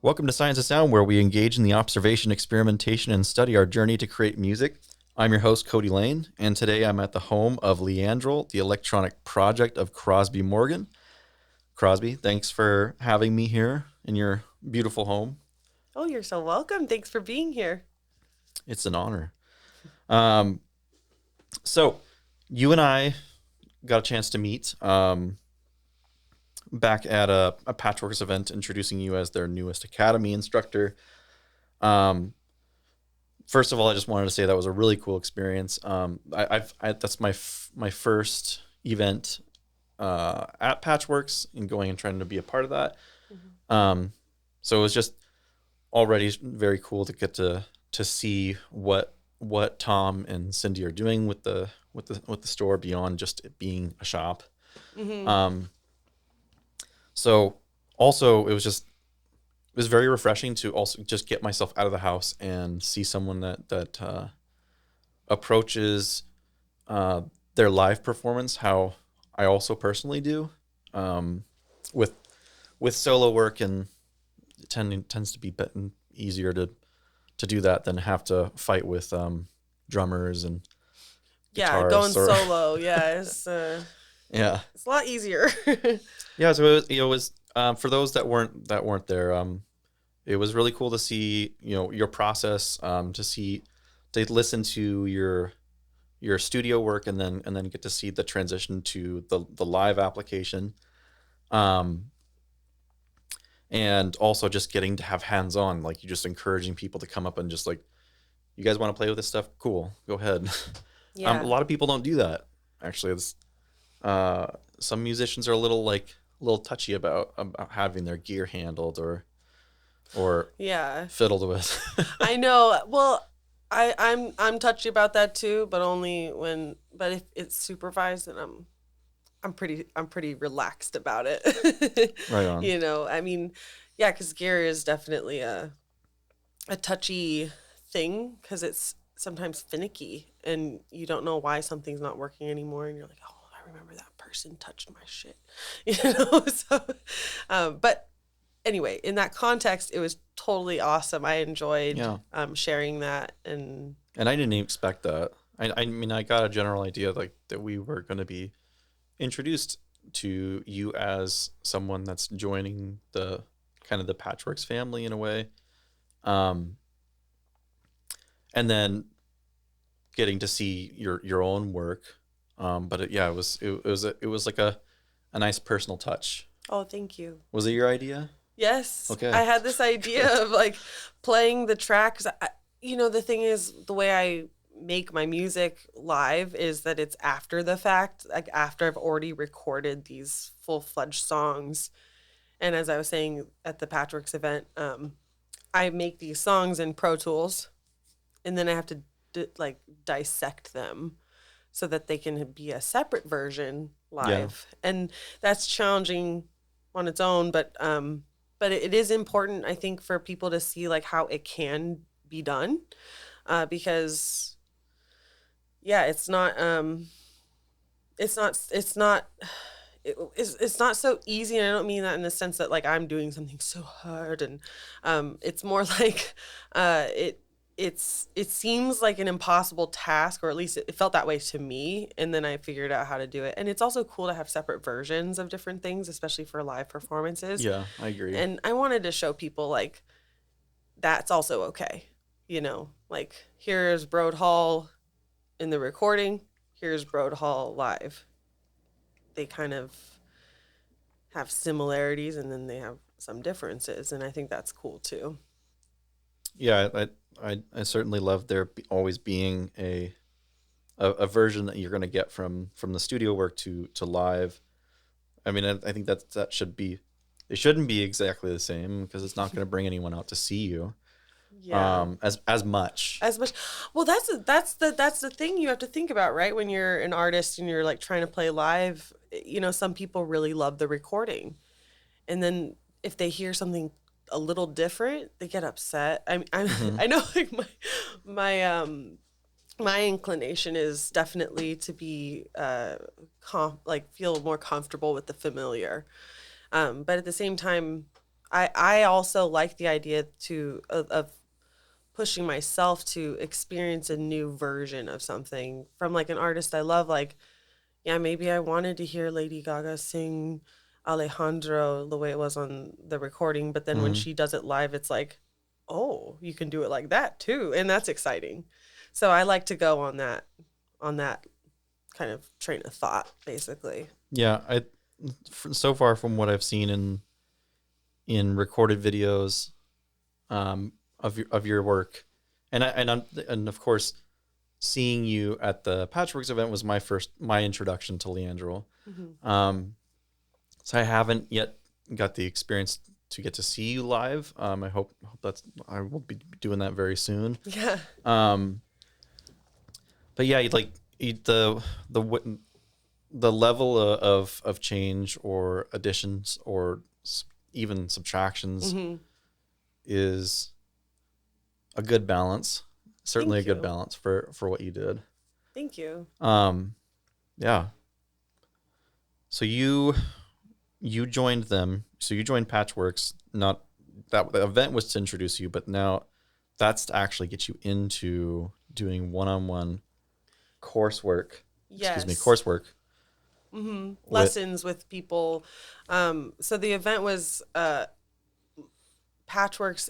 Welcome to Science of Sound, where we engage in the observation, experimentation, and study our journey to create music. I'm your host, Cody Lane, and today I'm at the home of Leandrul, the electronic project of Crosby Morgan. Crosby, thanks for having me here in your beautiful home. Oh, you're so welcome. Thanks for being here. It's an honor. So, you and I got a chance to meet back at a Patchwerks event, introducing you as their newest academy instructor. First of all, I just wanted to say that was a really cool experience. That's my first event at Patchwerks and going and trying to be a part of that. Mm-hmm. So it was just already very cool to get to see what Tom and Cindy are doing with the store beyond just it being a shop. Mm-hmm. So also it was very refreshing to also just get myself out of the house and see someone that approaches their live performance how I also personally do, with solo work, and it tends to be easier to do that than have to fight with drummers and guitarists. Going solo, it's a lot easier. Yeah, so it was for those that weren't there. It was really cool to see your process, to listen to your studio work, and then get to see the transition to the live application, and also just getting to have hands on, like you just encouraging people to come up and just like, you guys want to play with this stuff? Cool, go ahead. Yeah. A lot of people don't do that. Actually, some musicians are a little touchy about having their gear handled or fiddled with. I know. Well, I'm touchy about that too, but only if it's supervised, then I'm pretty relaxed about it. Right on. I mean, yeah, because gear is definitely a touchy thing because it's sometimes finicky and you don't know why something's not working anymore, and you're like, oh, I remember that person touched my shit, So, but anyway, in that context, it was totally awesome. I enjoyed sharing that, and I didn't expect that. I mean, I got a general idea like that we were going to be introduced to you as someone that's joining the kind of the Patchwerks family in a way, and then getting to see your own work. But it was like a nice personal touch. Oh, thank you. Was it your idea? Yes. Okay. I had this idea of like playing the track. 'Cause the thing is, the way I make my music live is that it's after the fact, like after I've already recorded these full-fledged songs. And as I was saying at the Patchwerks event, I make these songs in Pro Tools, and then I have to dissect them so that they can be a separate version live. Yeah. And that's challenging on its own, but it is important, I think, for people to see like how it can be done, because it's not so easy. And I don't mean that in the sense that like I'm doing something so hard, and it's more like it seems like an impossible task, or at least it felt that way to me. And then I figured out how to do it. And it's also cool to have separate versions of different things, especially for live performances. Yeah, I agree. And I wanted to show people like that's also okay. Like here's Broad Hall in the recording, here's Broad Hall live. They kind of have similarities, and then they have some differences. And I think that's cool too. Yeah, I certainly love there always being a version that you're going to get from the studio work to live. I mean, I think that should be, it shouldn't be exactly the same because it's not going to bring anyone out to see you. Yeah. As much. Well, that's the thing you have to think about, right? When you're an artist and you're like trying to play live, some people really love the recording, and then if they hear something a little different, they get upset. I know like my inclination is definitely to be feel more comfortable with the familiar, but at the same time, I also like the idea of pushing myself to experience a new version of something from like an artist I love. Like, yeah, maybe I wanted to hear Lady Gaga sing Alejandro the way it was on the recording, but then when Mm-hmm. she does it live, it's like, oh, you can do it like that too, and that's exciting. So I like to go on that kind of train of thought, basically. Yeah, so far from what I've seen in recorded videos of your work, and of course, seeing you at the Patchwerks event was my introduction to Leandrul. Mm-hmm. So I haven't yet got the experience to get to see you live. I will be doing that very soon. Yeah. But yeah, the level of change or additions or even subtractions Mm-hmm. is a good balance. Certainly Thank a good you. balance for what you did. Thank you. Yeah. So you joined them. So you joined Patchwerks. Not that the event was to introduce you, but now that's to actually get you into doing one-on-one coursework. Excuse me, Yes. coursework Mm-hmm. with. Lessons with people. So the event was Patchworks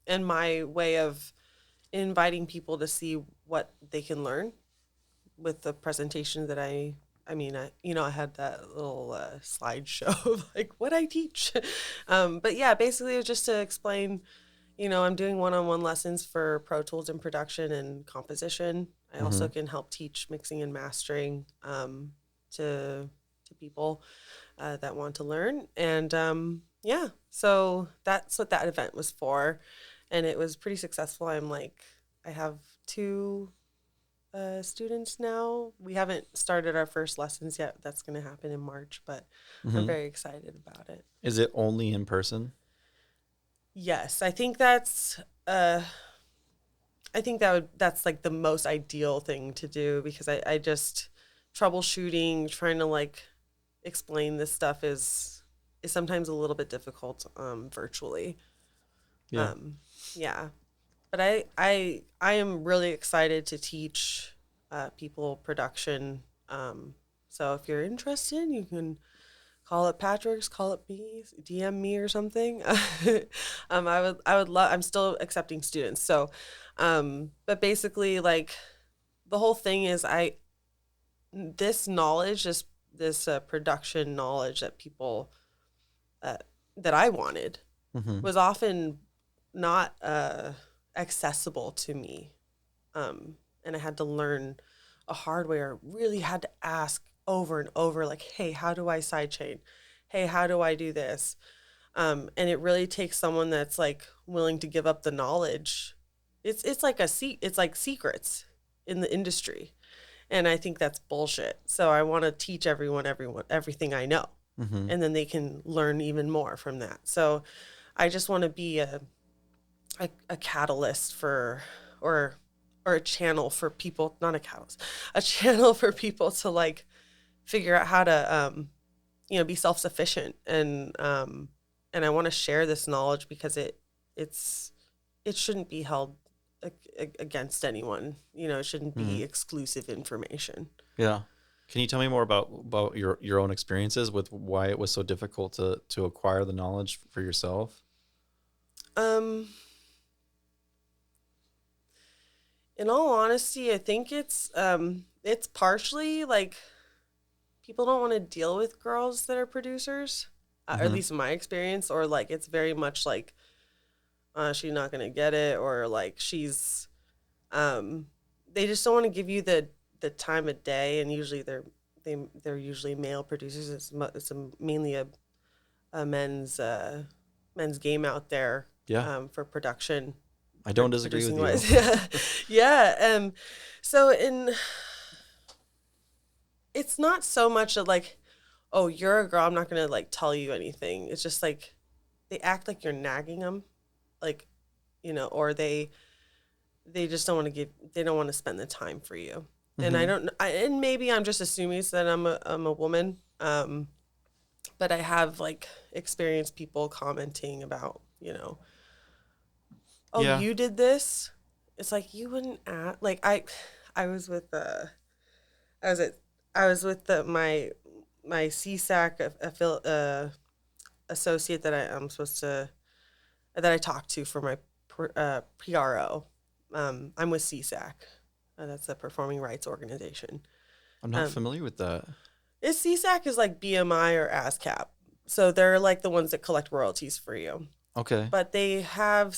and my way of inviting people to see what they can learn with the presentation that I had that little slideshow of like what I teach. But yeah, basically it was just to explain, I'm doing one-on-one lessons for Pro Tools and production and composition. I also Mhm. can help teach mixing and mastering to people that want to learn. And yeah, so that's what that event was for. And it was pretty successful. I have two students now. We haven't started our first lessons yet. That's going to happen in March, but I'm Mhm. very excited about it. Is it only in person? Yes, I think that's like the most ideal thing to do because I just troubleshooting, trying to like explain this stuff is sometimes a little bit difficult virtually. Yeah. Um, yeah, but I am really excited to teach people production. So if you're interested, you can call it Patrick's, call it me, DM me or something. I would love. I'm still accepting students. So, but basically, like the whole thing is, this knowledge, this production knowledge that people uh, that I wanted Mhm. was often not accessible to me, and I had to learn a hard way, or really had to ask over and over, like, "Hey, how do I sidechain? Hey, how do I do this?" And it really takes someone that's like willing to give up the knowledge. It's like secrets in the industry, and I think that's bullshit. So I want to teach everyone everything I know, Mhm. and then they can learn even more from that. So I just want to be a catalyst for or or a channel for people, not a catalyst, a channel for people to like figure out how to be self-sufficient, and I want to share this knowledge because it's it shouldn't be held against anyone. It shouldn't be Mhm. exclusive information. Yeah. Can you tell me more about your own experiences with why it was so difficult to acquire the knowledge for yourself? Um, in all honesty, I think it's partially like people don't want to deal with girls that are producers, or at Mhm. least in my experience, or like it's very much like she's not gonna get it, or like um, they just don't want to give you the time of day, and usually they're usually male producers. Mainly a men's game out there Yeah. for production, I don't disagree with producing you. wise. Yeah. So in it's not so much of like, oh, you're a girl, I'm not gonna like tell you anything. It's just like they act like you're nagging them, like, or they just don't want to they don't want to spend the time for you. And I Mhm. don't, and maybe I'm just assuming so that I'm a woman. But I have like experienced people commenting about, oh, Yeah. you did this. It's like you wouldn't ask. Like I was with I was at I was with my CSAC associate that I'm supposed to that I talked to for my PRO. I'm with CSAC. That's a performing rights organization. I'm not familiar with that. CSAC is like BMI or ASCAP. So they're like the ones that collect royalties for you. Okay. But they have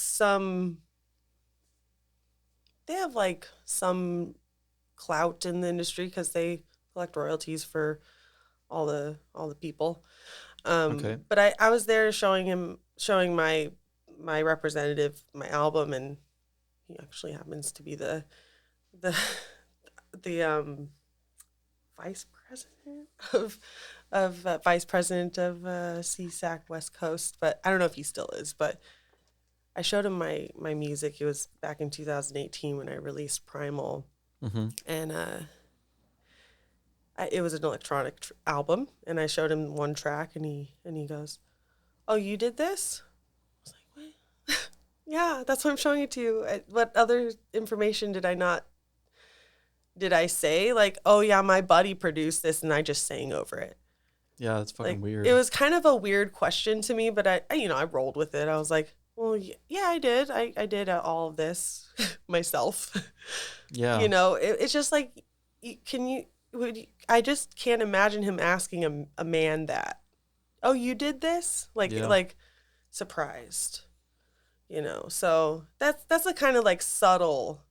like some clout in the industry because they collect royalties for all the people. Okay. But I was there showing my representative my album, and he actually happens to be the vice president of CSAC West Coast, but I don't know if he still is. But I showed him my music. It was back in 2018 when I released Primal, and it was an electronic album. And I showed him one track, and he goes, "Oh, you did this?" I was like, "What?" Yeah, that's what I'm showing it to you. What other information did I say? Like, oh yeah, my buddy produced this and I just sang over it. Yeah, that's fucking Like, weird. it was kind of a weird question to me, but I rolled with it. I was like, well, yeah, I did. I did all of this myself. Yeah. It's just like, I just can't imagine him asking a man that, oh, you did this? Like surprised, so that's a kind of like subtle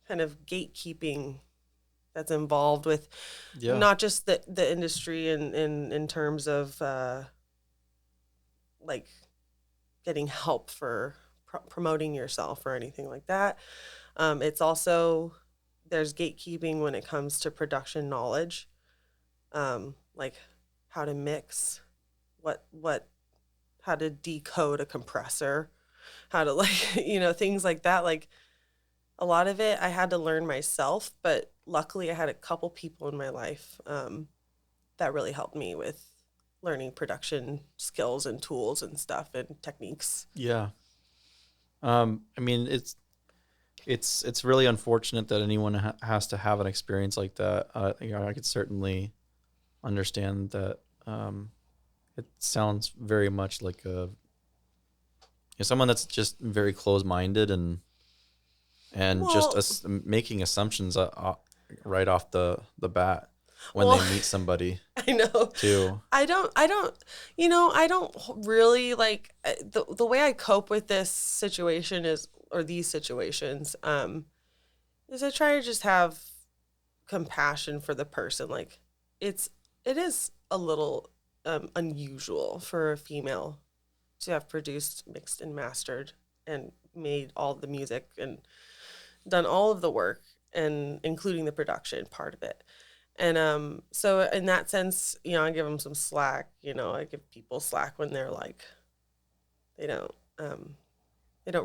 kind of gatekeeping that's involved with not just the industry in terms of like getting help for promoting yourself or anything like that. It's also, there's gatekeeping when it comes to production knowledge, like how to mix, how to decode a compressor, how to things like that. Like, a lot of it I had to learn myself, but luckily I had a couple people in my life that really helped me with learning production skills and tools and stuff and techniques. Yeah. I mean, it's really unfortunate that anyone has to have an experience like that. I could certainly understand that. It sounds very much like someone that's just very closed-minded and just making assumptions right off the bat when they meet somebody. I know. Too. I don't really like the way I cope with this situation these situations, is I try to just have compassion for the person. Like, it is a little unusual for a female to have produced, mixed, and mastered and made all the music and done all of the work, and including the production part of it. And so in that sense, I give them some slack. I give people slack when they're like, they don't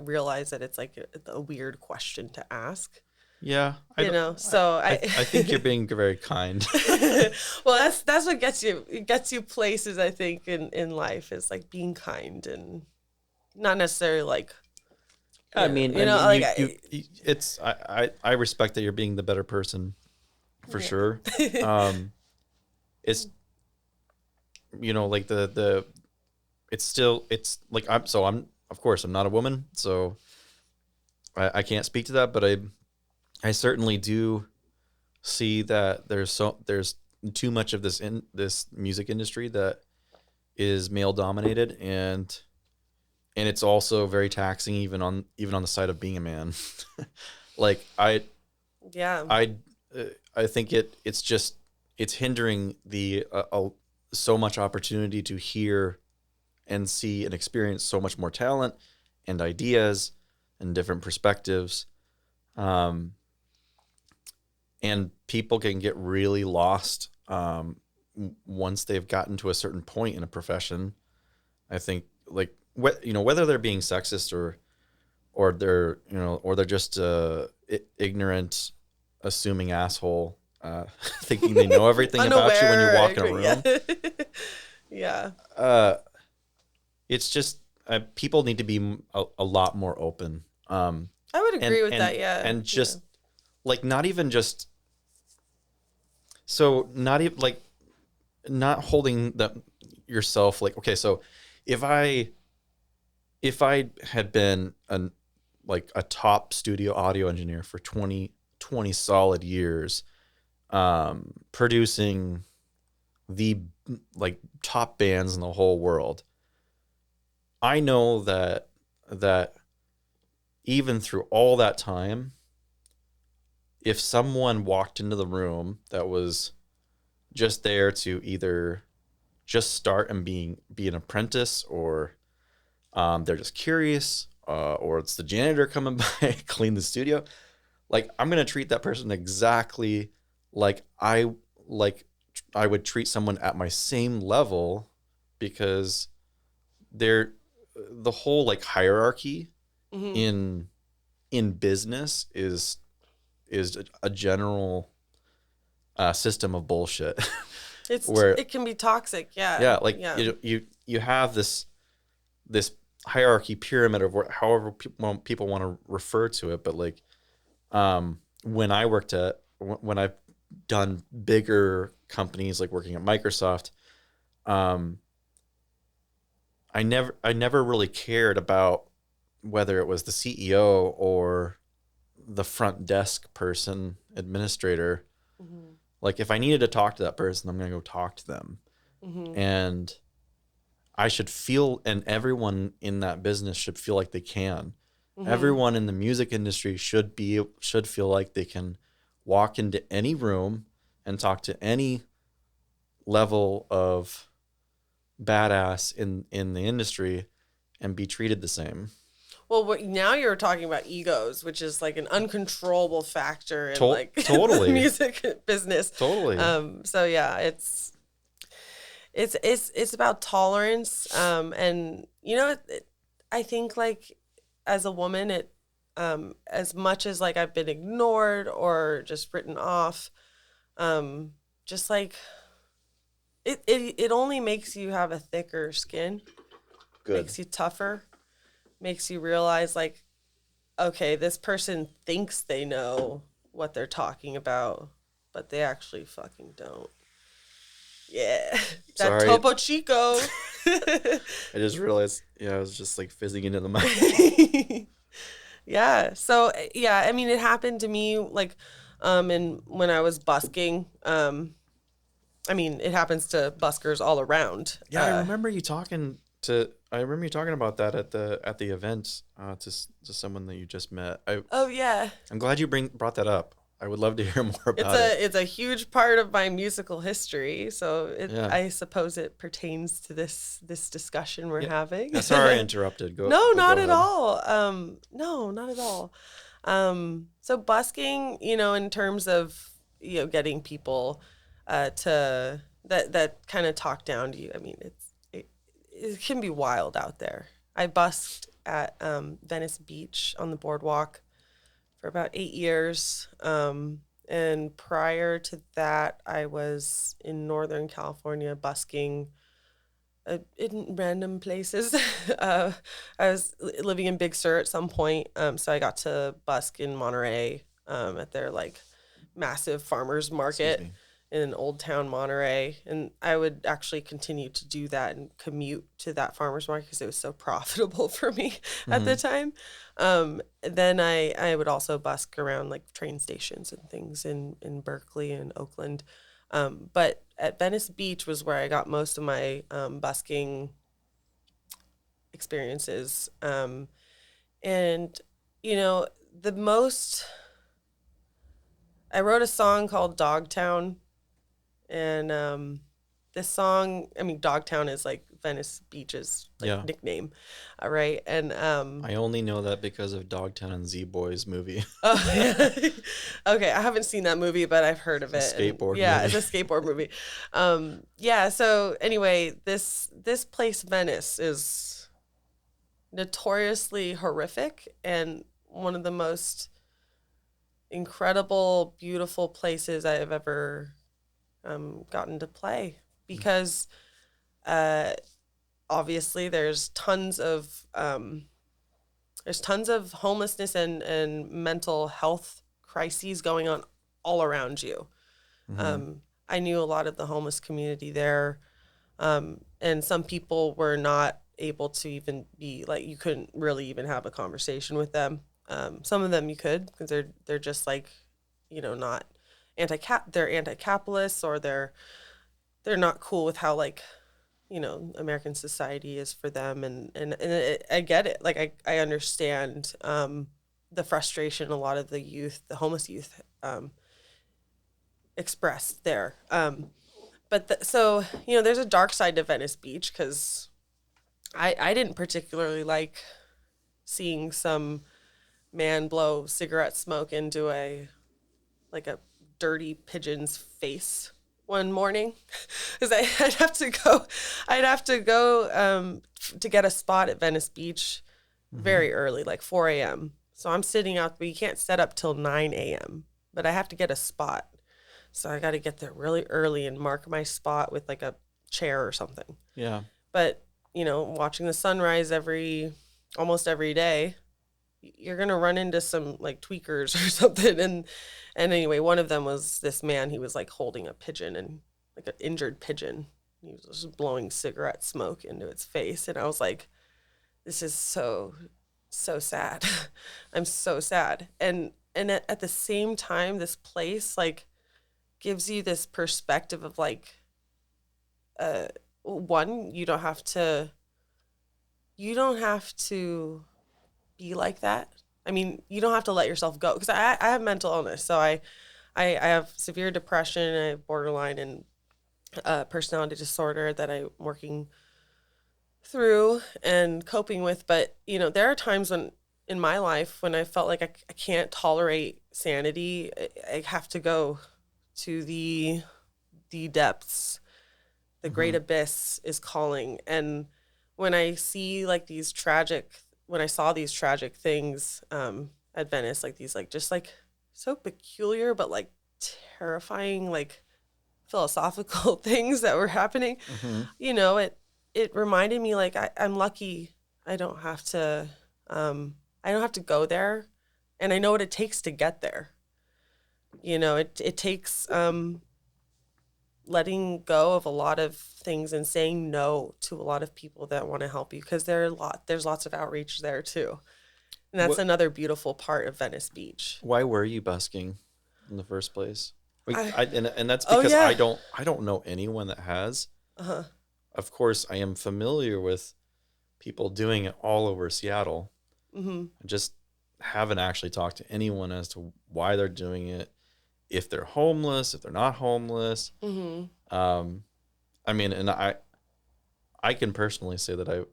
realize that it's like a weird question to ask. Yeah, So I think you're being very kind. Well, that's what gets you places, I think, in life, is like being kind and not necessarily like. I mean, it's I respect that you're being the better person, for sure. It's like it's like I'm of course I'm not a woman, so I can't speak to that, but I certainly do see that there's too much of this in this music industry that is male dominated, and it's also very taxing even on the side of being a man. Like I think it's hindering the so much opportunity to hear and see and experience so much more talent and ideas and different perspectives. And people can get really lost once they've gotten to a certain point in a profession. I think, like, whether they're being sexist or they're just ignorant, assuming asshole, thinking they know everything about you when you walk in a room. Yeah. It's just people need to be a lot more open. I would And agree with that. Yeah. and Yeah. just like not even just so not even like not holding that yourself like okay, so if I had been a top studio audio engineer for 20 solid years, producing the like top bands in the whole world, I know that even through all that time, if someone walked into the room that was just there to either just start and be an apprentice, or they're just curious, or it's the janitor coming by clean the studio, like I'm gonna treat that person exactly like like I would treat someone at my same level, because they're the whole like hierarchy Hmm. in business is a general system of bullshit. Where It can be toxic. Yeah. yeah, like Yeah. you have this hierarchy pyramid of however people want to refer to it, but like when I worked at when I've done bigger companies like working at Microsoft, um, I never really cared about whether it was the CEO or the front desk person, administrator. Hmm. Like if I needed to talk to that person, I'm gonna go talk to them, Hmm. and I should feel, and everyone in that business should feel like they can. Hmm. Everyone in the music industry should feel like they can walk into any room and talk to any level of badass in the industry and be treated the same. Well, now you're talking about egos, which is like an uncontrollable factor in like the Totally, music business. totally. So yeah, it's about tolerance. And you know, I think like as a woman, as much as like I've been ignored or just written off, just like it only makes you have a thicker skin, Good. makes you tougher, makes you realize like, okay, this person thinks they know what they're talking about, but they actually fucking don't. Yeah, that Sorry, Topo Chico. I just realized. Yeah, I was just like fizzing into the mic. Yeah. So yeah, I mean, it happened to me like, and when I was busking, I mean, it happens to buskers all around. Yeah, I remember you talking to. I remember you talking about that at the event to someone that you just met. Oh yeah, I'm glad you brought that up. I would love to hear more about it. it's a huge part of my musical history. So Yeah. I suppose it pertains to this discussion we're Yeah. having. Yeah, sorry I interrupted. No, Go not at ahead. all. No, not at all. So busking, you know, in terms of, you know, getting people to that kind of talk down to you. I mean, it can be wild out there. I busked at Venice Beach on the boardwalk for about 8 years. And prior to that, I was in Northern California busking in random places. I was living in Big Sur at some point, so I got to busk in Monterey at their like massive farmers Excuse market me. in Old Town Monterey, and I would actually continue to do that and commute to that farmers market because it was so profitable for me at the Mm-hmm. time. Then I would also busk around like train stations and things in Berkeley and Oakland. But at Venice Beach was where I got most of my busking experiences. And, you know, the most, I wrote a song called Dogtown. And this song, I mean, Dogtown is like Venice Beach's like Yeah. nickname, right? And I only know that because of Dogtown and Z Boys movie. oh, yeah. Okay, I haven't seen that movie, but I've heard of It's it. a skateboard Yeah, movie. it's a skateboard movie. Yeah. So anyway, this place Venice is notoriously horrific and one of the most incredible, beautiful places I have ever gotten to play because Obviously there's tons of homelessness and mental health crises going on all around you. Mm-hmm. I knew a lot of the homeless community there, and some people were not able to even be like, you couldn't really even have a conversation with them. Some of them you could, because they're just like, not they're anti-capitalist, or they're not cool with how, like, American society is for them, and I get it. Like, I understand the frustration a lot of the homeless youth expressed there. So there's a dark side to Venice Beach, because I didn't particularly like seeing some man blow cigarette smoke into a dirty pigeon's face one morning, because I'd have to go to get a spot at Venice Beach Mm-hmm. very early, like 4 a.m. So I'm sitting out, but you can't set up till 9 a.m. But I have to get a spot. So I got to get there really early and mark my spot with like a chair or something. Yeah. But, watching the sunrise almost every day, you're going to run into some like tweakers or something. And anyway, one of them was this man. He was like holding a pigeon, and like an injured pigeon. He was just blowing cigarette smoke into its face. And I was like, this is so, so sad. I'm so sad. And at the same time, this place like gives you this perspective of like, one, you don't have to be like that. I mean, you don't have to let yourself go, because I have mental illness. So I have severe depression, I have borderline, and personality disorder that I'm working through and coping with. But, there are times in my life when I felt like I can't tolerate sanity. I have to go to the depths. The great Mm-hmm. abyss is calling. And when I see like when I saw these tragic things at Venice, like these like just like so peculiar but like terrifying, like philosophical things that were happening, Mm-hmm. It reminded me like I'm lucky. I don't have to I don't have to go there, and I know what it takes to get there. It takes letting go of a lot of things and saying no to a lot of people that want to help you, because there's lots of outreach there too. And that's What? another beautiful part of Venice Beach. Why were you busking in the first place? I And that's Oh because yeah. I don't know anyone that has. Uh-huh. Of course, I am familiar with people doing it all over Seattle. Mhm. I just haven't actually talked to anyone as to why they're doing it, if they're homeless, if they're not homeless. Mhm. Um, I mean, and I can personally say that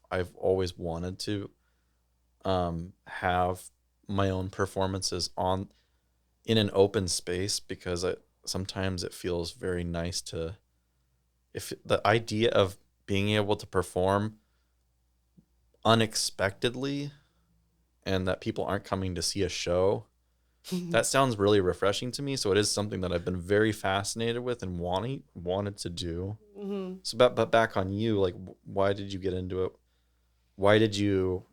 I've always wanted to have my own performances in an open space, because sometimes it feels very nice to, if the idea of being able to perform unexpectedly and that people aren't coming to see a show, that sounds really refreshing to me. So it is something that I've been very fascinated with and wanted to do. Mhm. So, but back on you, like, why did you get into it? Why did you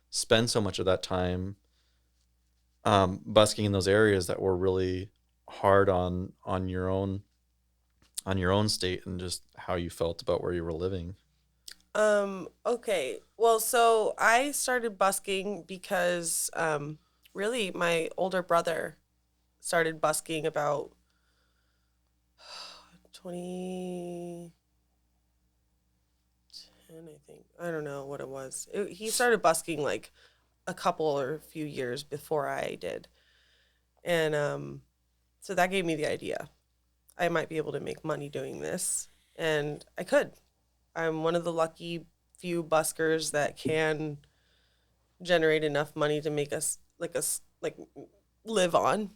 spend so much of that time busking in those areas that were really hard on your own state and just how you felt about where you were living? Okay. Well, so I started busking because really my older brother started busking about 2010, I think. I don't know what it was. He started busking like a couple or a few years before I did. And so that gave me the idea. I might be able to make money doing this. And I could. I'm one of the lucky few buskers that can generate enough money to make us like live on.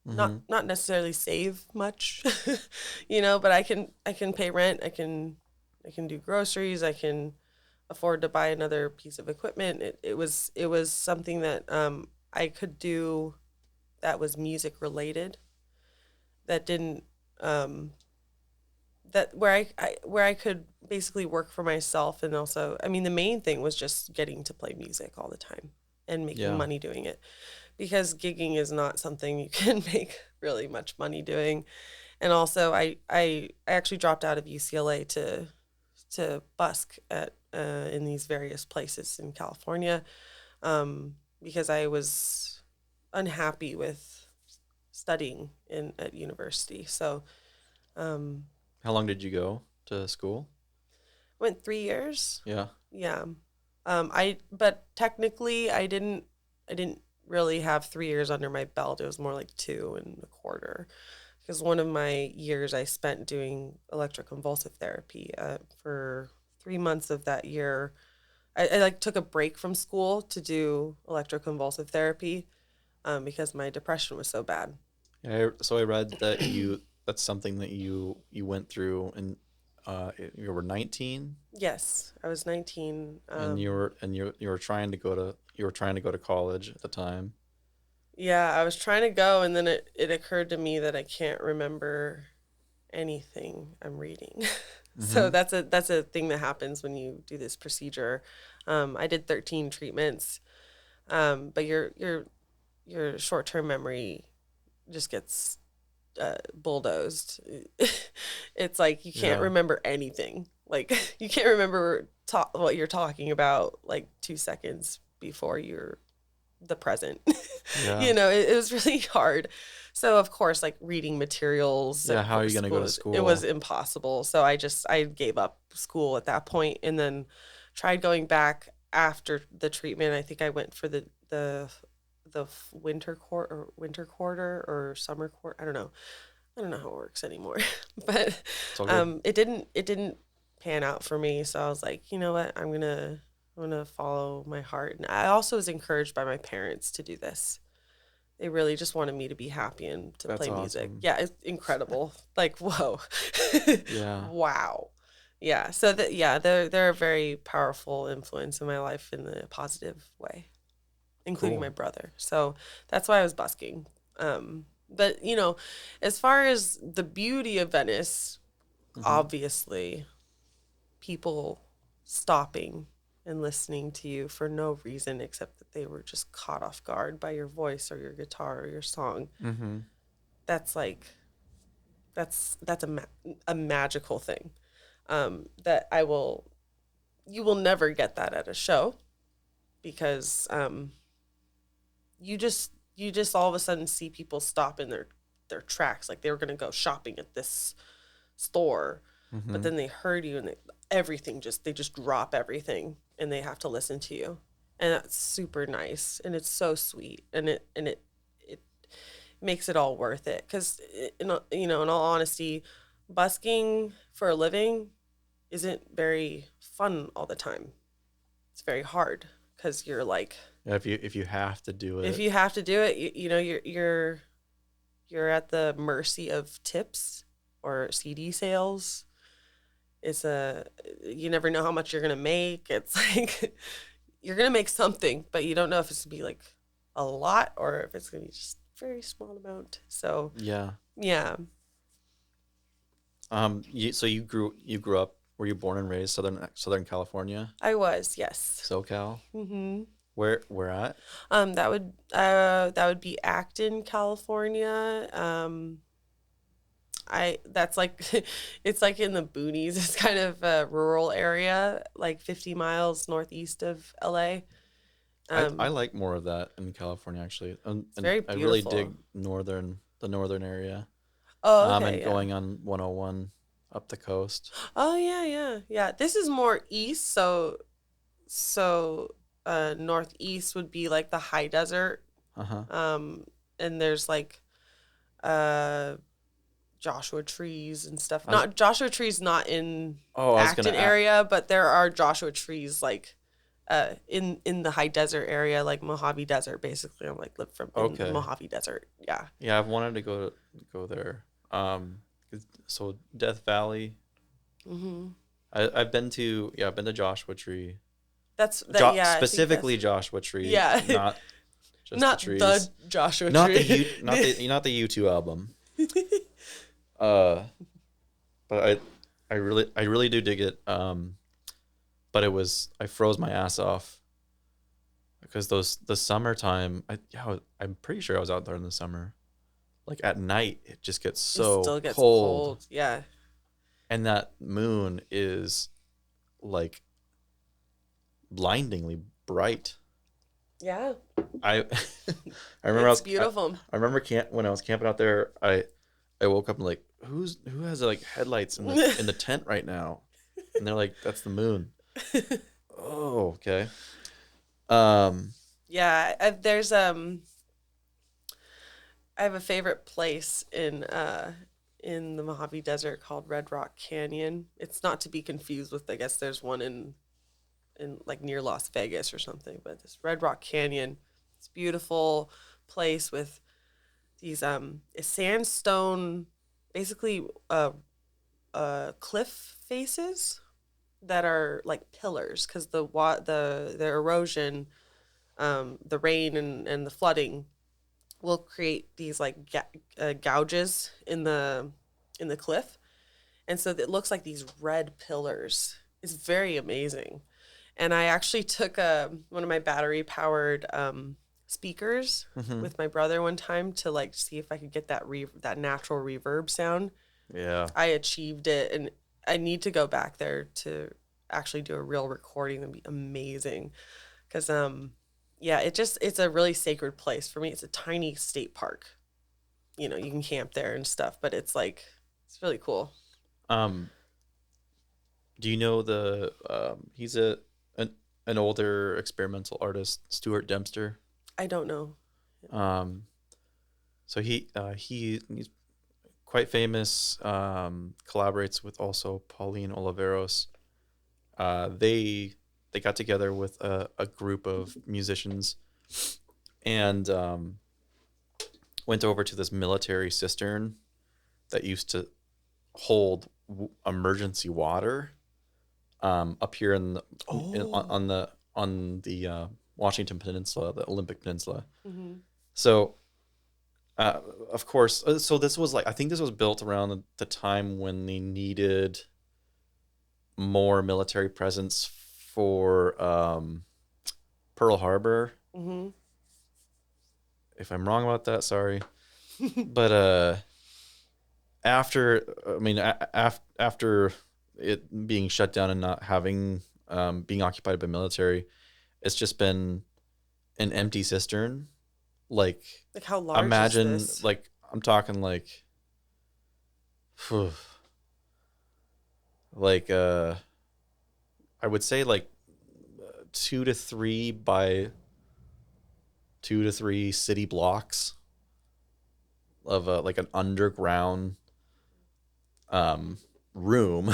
Mm-hmm. Not necessarily save much, but I can pay rent, I can do groceries, I can afford to buy another piece of equipment. It was something that I could do that was music related, that didn't um, that where I could basically work for myself. And also, I mean, the main thing was just getting to play music all the time and making money doing it, because gigging is not something you can make really much money doing. And also, I actually dropped out of UCLA to busk at in these various places in California, because I was unhappy with studying at university. So How long did you go to school? went 3 years. Yeah. Yeah. But technically I didn't really have 3 years under my belt. It was more like 2.25, because one of my years I spent doing electroconvulsive therapy. For 3 months of that year, I like took a break from school to do electroconvulsive therapy, because my depression was so bad. Yeah. So I read that that's something that you went through, and you were 19. Yes, I was 19. And you were trying to go to college at the time. Yeah, I was trying to go, and then it occurred to me that I can't remember anything I'm reading. So that's a thing that happens when you do this procedure. I did 13 treatments, but your short-term memory just gets bulldozed. It's like you can't remember anything. Like you can't remember what you're talking about like 2 seconds before you're the present. Yeah. It was really hard. So of course, like reading materials. Yeah, how are you going to go to school? It was impossible. So I gave up school at that point, and then tried going back after the treatment. I think I went for the winter quarter or summer quarter. I don't know how it works anymore. But it didn't pan out for me. So I was like, you know what, I'm gonna follow my heart. And I also was encouraged by my parents to do this. They really just wanted me to be happy and to play music. Awesome. Yeah, it's incredible. Like, whoa. Yeah. Wow. Yeah. So they're a very powerful influence in my life in a positive way, including my brother. So that's why I was busking. But as far as the beauty of Venice, obviously people stopping and listening to you for no reason except that they were just caught off guard by your voice or your guitar or your song. That's a magical thing, that you will never get that at a show, because you just all of a sudden see people stop in their tracks, like they were going to go shopping at this store, but then they heard you, and they just drop everything and they have to listen to you. And that's super nice, and it's so sweet, and it makes it all worth it, because in all honesty, busking for a living isn't very fun all the time. It's very hard, because you're like, if you have to do it, you're at the mercy of tips or CD sales. You never know how much you're gonna make. It's like you're gonna make something, but you don't know if it's gonna be like a lot or if it's gonna be just a very small amount. So yeah. So you grew up. Were you born and raised Southern California? I was, yes. SoCal. Where at? That would be Acton, California. That's like it's like in the boonies. It's kind of a rural area, like 50 miles northeast of LA. I like more of that in California, actually. And very beautiful. I really dig the northern area. Oh, okay. And going on 101 up the coast. Oh, yeah. This is more east, so northeast would be like the high desert. And there's like Joshua trees and stuff. Joshua trees not in Acton area, but there are Joshua trees like in the high desert area, like Mojave Desert. Basically, I'm like live from in Mojave Desert. Yeah. Yeah, I've wanted to go there. So Death Valley. I've been to Joshua Tree. Specifically Joshua Tree. Yeah. Not just not the trees. The Joshua Tree. Not the U2 album. But I really do dig it. But I froze my ass off because the summertime. I'm pretty sure I was out there in the summer. Like at night, it just gets It so still gets cold, cold. Yeah. and that moon is like blindingly bright. Yeah. I I remember It's beautiful. I remember when I was camping out there. I woke up and like who has like headlights in the tent right now, and they're like, that's the moon. Oh, okay. Yeah, I have a favorite place in the Mojave Desert called Red Rock Canyon. It's not to be confused with, I guess there's one in like near Las Vegas or something, but this Red Rock Canyon, it's a beautiful place with these sandstone, basically cliff faces that are like pillars because the erosion, the rain and the flooding will create these like gouges in the cliff, and so it looks like these red pillars. It's very amazing. And I actually took one of my battery powered speakers mhm. with my brother one time to like see if I could get that natural reverb sound. Yeah. I achieved it, and I need to go back there to actually do a real recording. That'd be amazing. Because yeah, it's a really sacred place for me. It's a tiny state park. You know, you can camp there and stuff, but it's really cool. Um, do you know he's an older experimental artist, Stuart Dempster. I don't know. Um, so he's quite famous. Collaborates with also Pauline Oliveros. They got together with a group of musicians and went over to this military cistern that used to hold emergency water up here on the Washington Peninsula, the Olympic Peninsula. Mm-hmm. So, of course, so this was like I think this was built around the time when they needed more military presence for Pearl Harbor. Mm-hmm. If I'm wrong about that, sorry. But after it being shut down and not having being occupied by military, it's just been an empty cistern. Like how large imagine is this? like I'm talking like like I would say like 2 to 3 by 2 to 3 city blocks of like an underground room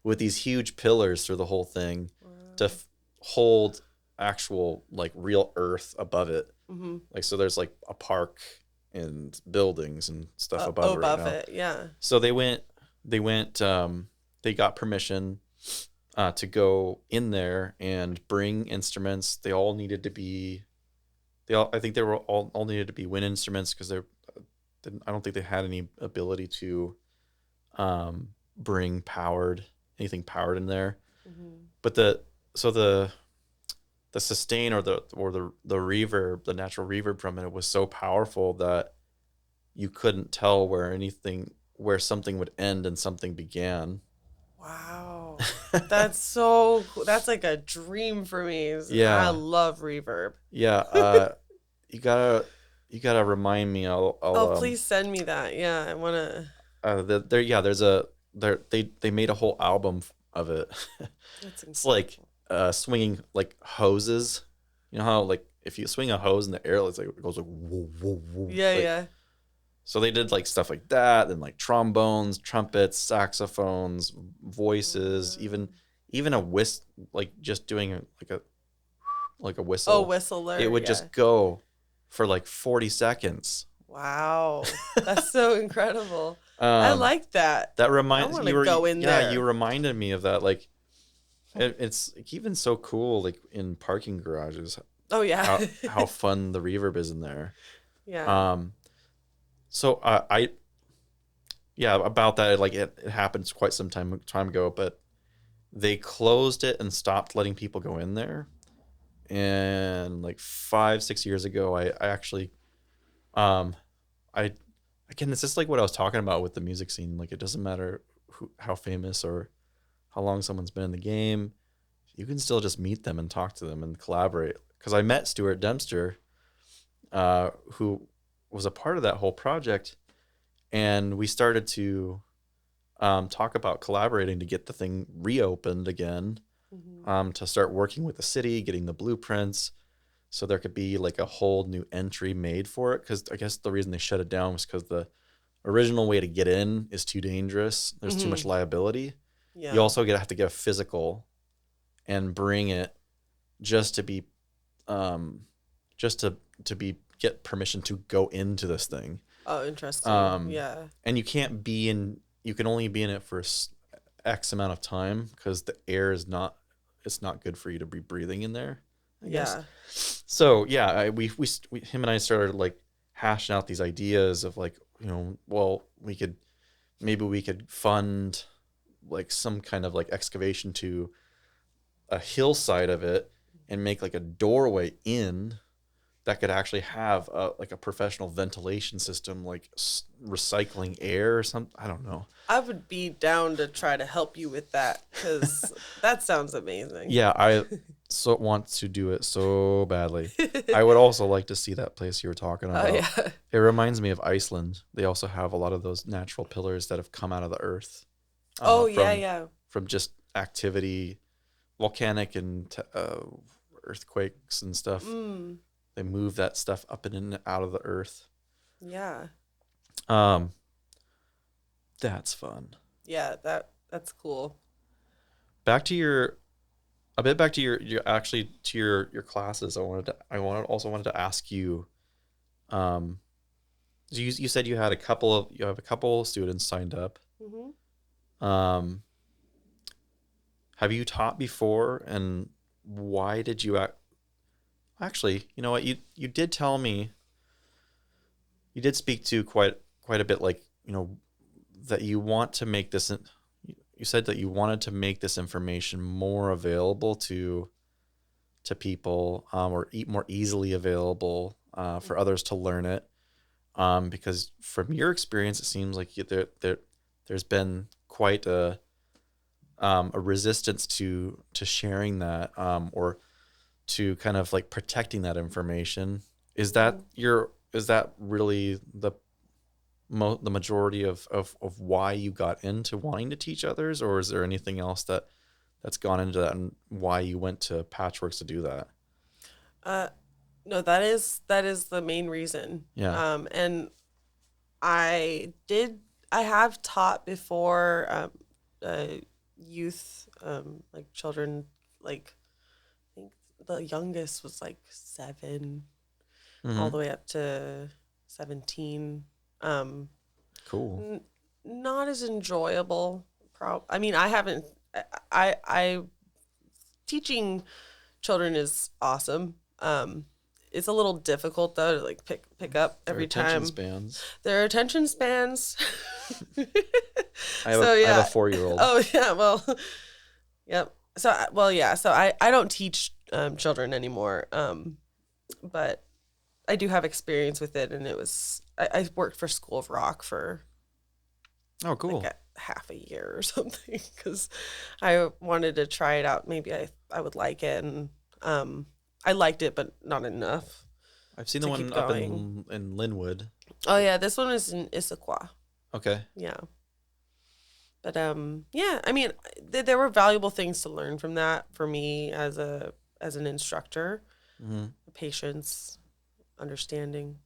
with these huge pillars through the whole thing to hold actual like real earth above it. Mm-hmm. Like so there's like a park and buildings and stuff above it right now. It, yeah. So they got permission to go in there and bring instruments. They all needed to be I think they were all needed to be wind instruments because I don't think they had any ability to bring anything powered in there. Mm-hmm. But the sustain or the reverb, the natural reverb from it was so powerful that you couldn't tell where something would end and something began. Wow. That's so cool. That's like a dream for me. Yeah. I love reverb. Yeah. You gotta remind me. I'll please send me that. Yeah, I wanna. They made a whole album of it. That's It's like swinging like hoses. You know how like if you swing a hose in the air, it's like it goes like whoa whoa whoa. Yeah, like, yeah. So they did like stuff like that, and like trombones, trumpets, saxophones, voices, even a whist, like just doing like a whistle. Oh, whistler. It would just go for like 40 seconds. Wow, that's so incredible. I like that. That reminds I want to go in there. Yeah, you reminded me of that. Like, it's even so cool. Like in parking garages. Oh yeah. how fun the reverb is in there. Yeah. So yeah, about that. Like it happened quite some time ago, but they closed it and stopped letting people go in there. And like 5-6 years ago, I actually, um, I again, it's just like what I was talking about with the music scene. Like it doesn't matter how famous or how long someone's been in the game, you can still just meet them and talk to them and collaborate. Because I met Stuart Dempster, who was a part of that whole project, and we started to talk about collaborating to get the thing reopened again, to start working with the city, getting the blueprints, so there could be like a whole new entry made for it. Because I guess the reason they shut it down was because the original way to get in is too dangerous. There's too much liability. Yeah. You also have to get a physical and bring it just to be, get permission to go into this thing. Oh, interesting. Yeah. And you can't be in. You can only be in it for X amount of time because the air is not. It's not good for you to be breathing in there, I guess. So yeah, we him and I started like hashing out these ideas of like, well, we could fund like some kind of like excavation to a hillside of it and make like a doorway in that could actually have like a professional ventilation system, like recycling air or something. I don't know. I would be down to try to help you with that because that sounds amazing. Yeah, I want to do it so badly. I would also like to see that place you were talking about. Oh, yeah. It reminds me of Iceland. They also have a lot of those natural pillars that have come out of the earth. From just activity, volcanic and earthquakes and stuff. They move that stuff up and out of the earth. Yeah. That's fun. Yeah, that's cool. Back to your classes. I wanted to ask you. You said you have a couple students signed up. Have you taught before, and why did you actually, you know what, you did tell me, you did speak to quite a bit, like, that you want to make this, you said that you wanted to make this information more available to people, or more easily available for others to learn it, because from your experience, it seems like there's been quite a resistance to sharing that, or to kind of like protecting that information. Is that really the majority of why you got into wanting to teach others, or is there anything else that's gone into that, and why you went to Patchwerks to do that? No, that is the main reason. Yeah. And I have taught before, youth, like children, like I think the youngest was like 7, all the way up to 17. Cool. Not as enjoyable. I mean, I haven't. I teaching children is awesome. It's a little difficult though to like pick up every time. Their attention spans. I have a 4-year-old. Oh yeah, well, yep. So I don't teach children anymore. But I do have experience with it, and it was I worked for School of Rock for cool, like half a year or something, because I wanted to try it out. Maybe I would like it, and I liked it, but not enough. I've seen the one up in Linwood. Oh yeah, this one is in Issaquah. Okay. Yeah. But yeah, I mean, there were valuable things to learn from that for me as an instructor. Patience, understanding,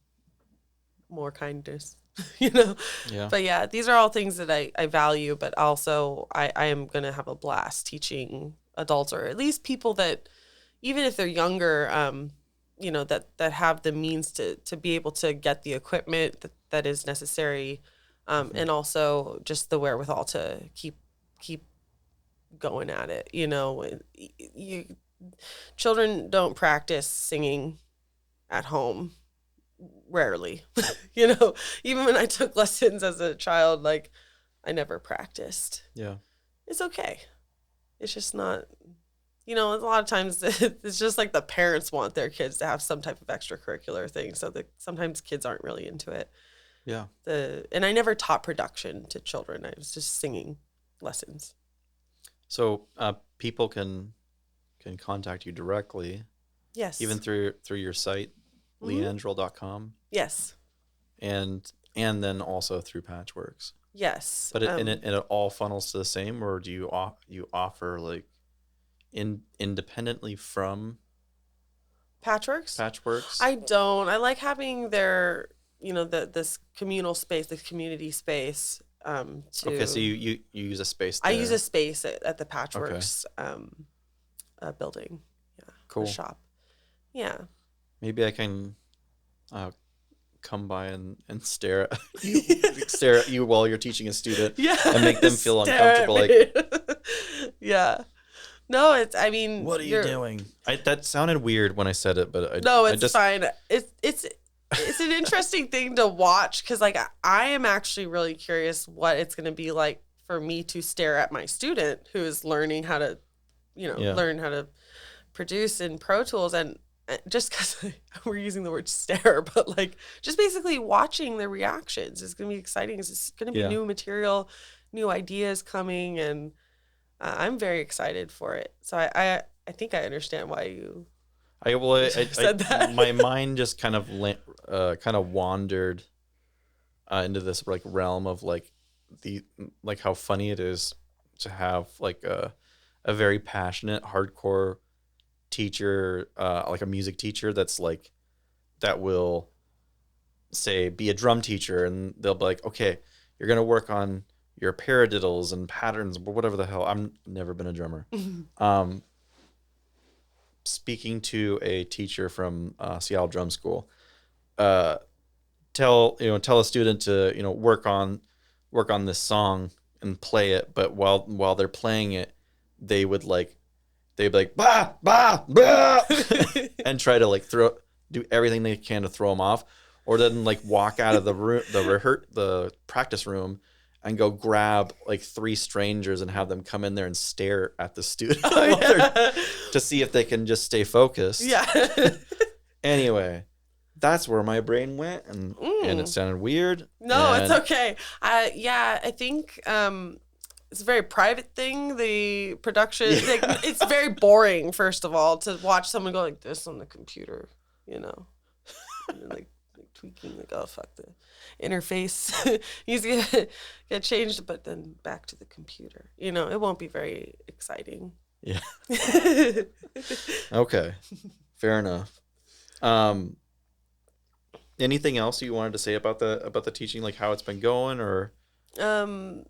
more kindness, Yeah. But yeah, these are all things that I value, but also I am going to have a blast teaching adults, or at least people that, even if they're younger, that have the means to be able to get the equipment that is necessary, and also just the wherewithal to keep going at it. Children don't practice singing at home, rarely. Even when I took lessons as a child, like I never practiced. Yeah. It's okay. It's just not, a lot of times it's just like the parents want their kids to have some type of extracurricular thing. So that sometimes kids aren't really into it. Yeah. And I never taught production to children. I was just singing lessons. So people can contact you directly. Yes. Even through your site, leandrul.com. Yes. And then also through Patchwerks. Yes. But it all funnels to the same, or do you offer like independently from Patchwerks? I don't. I like having their, this communal space, the community space. Okay, so you use a space there. I use a space at the Patchwerks building. Yeah. Cool. The shop. Yeah. Maybe I can come by and stare at you while you're teaching a student. Yeah. And make them feel uncomfortable. Like, yeah. No, what are you doing? That sounded weird when I said it, but it's fine. It's an interesting thing to watch because, like, I am actually really curious what it's going to be like for me to stare at my student who is learning how to, learn how to produce in Pro Tools, and just because we're using the word stare, but like just basically watching their reactions is going to be exciting. It's going to be new material, new ideas coming, and I'm very excited for it. So I think I understand why you said that. My mind just kind of wandered into this like realm of like how funny it is to have like a very passionate hardcore teacher, like a music teacher that will say be a drum teacher, and they'll be like, okay, you're gonna work on your paradiddles and patterns, but whatever the hell. I've never been a drummer. Speaking to a teacher from Seattle Drum School, tell a student to work on this song and play it, but while they're playing it, they'd be like bah bah bah and try to like do everything they can to throw them off, or then like walk out of the room, the practice room, and go grab like 3 strangers and have them come in there and stare at the student to see if they can just stay focused. Yeah. Anyway, that's where my brain went, and it sounded weird. No, it's okay. I think it's a very private thing. The production, it's very boring. First of all, to watch someone go like this on the computer, and then, like tweaking, like, oh fuck, the interface needs to get changed, but then back to the computer. It won't be very exciting. Yeah. Okay, fair enough. Anything else you wanted to say about the teaching, like how it's been going, or? I'm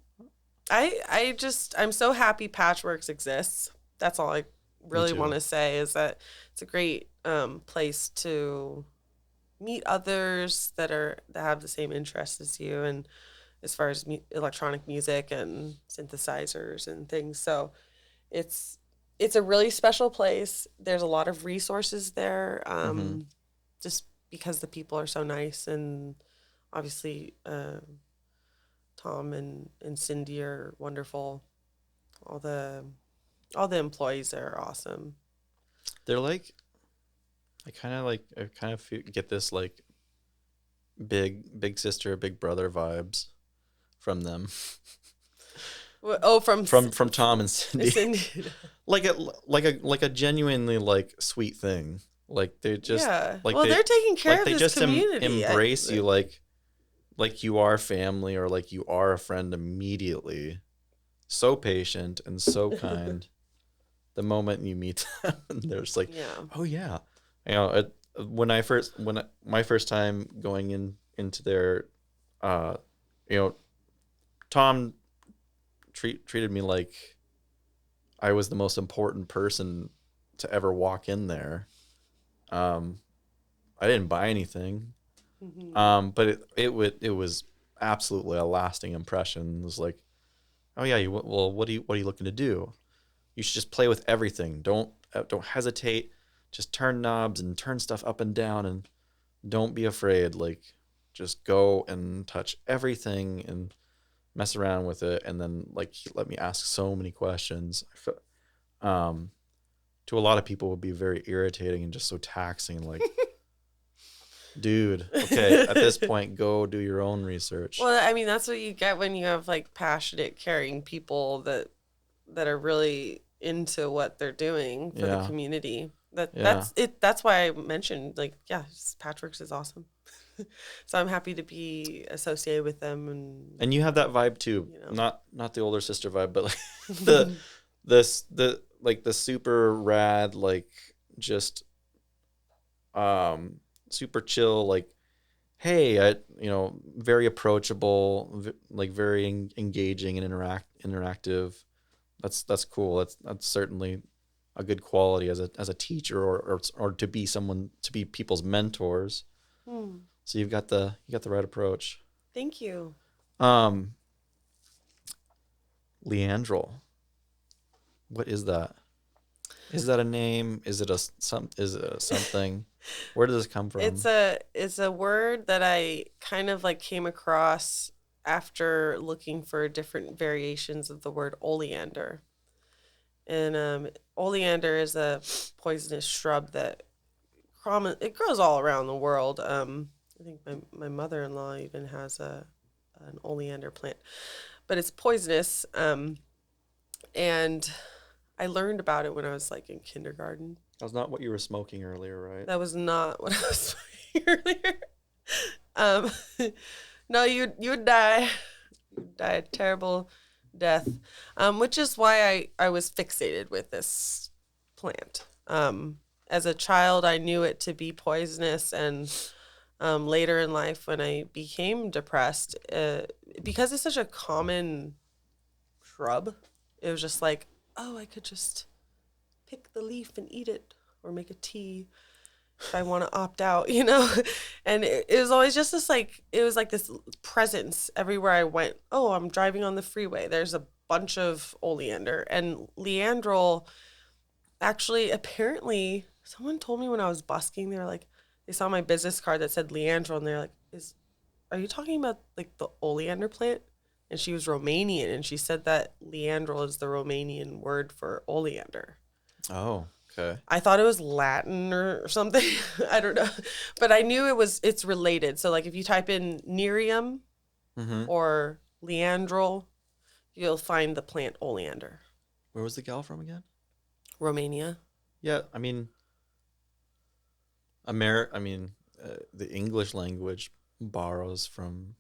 so happy Patchwerks exists. That's all I really want to say, is that it's a great place to meet others that have the same interests as you, and as far as electronic music and synthesizers and things. So it's a really special place. There's a lot of resources there, just because the people are so nice, and obviously Tom and Cindy are wonderful. All the employees there are awesome. They're like, I kind of get this like big sister, big brother vibes from them. Oh, from Tom and Cindy. like a genuinely like sweet thing. Like they just they're taking care of this community. They just embrace you like you are family, or like you are a friend immediately. So patient and so kind. The moment you meet them, they're just like, oh yeah. My first time going into their, Tom treated me like I was the most important person to ever walk in there. I didn't buy anything, but it was absolutely a lasting impression. It was like, oh yeah, what are you looking to do? You should just play with everything. Don't hesitate. Just turn knobs and turn stuff up and down, and don't be afraid. Like, just go and touch everything, and mess around with it, and then like he let me ask so many questions. To a lot of people would be very irritating and just so taxing. Like, dude, okay, at this point, go do your own research. Well, I mean, that's what you get when you have like passionate, caring people that are really into what they're doing for the community. That's it. That's why I mentioned like, Patchwerks is awesome. So I'm happy to be associated with them, and you have that vibe too. You know. Not the older sister vibe, but like the like the super rad, like just super chill, like, hey, very approachable, like very engaging and interactive. That's cool. That's certainly a good quality as a teacher or to be people's mentors. So you got the right approach. Thank you. Leandrul. What is that? Is that a name? Is it something? Where does this come from? It's a word that I kind of like came across after looking for different variations of the word oleander. And oleander is a poisonous shrub that it grows all around the world. I think my mother-in-law even has an oleander plant, but it's poisonous. And I learned about it when I was like in kindergarten. That was not what you were smoking earlier, right? That was not what I was smoking earlier. No, you would die. You'd die a terrible death. Which is why I was fixated with this plant. As a child, I knew it to be poisonous, and later in life when I became depressed, because it's such a common shrub, it was just like, oh, I could just pick the leaf and eat it, or make a tea if I want to opt out, And it was always just this it was like this presence everywhere I went. Oh, I'm driving on the freeway. There's a bunch of oleander. And Leandrul, actually, apparently, someone told me when I was busking, they saw my business card that said Leandrul, and they're like, are you talking about like the oleander plant? And she was Romanian, and she said that Leandrul is the Romanian word for oleander. Oh, okay. I thought it was Latin or something. I don't know. But I knew it's related. So like if you type in Nerium or Leandrul, you'll find the plant oleander. Where was the gal from again? Romania. Yeah, I mean, the English language borrows from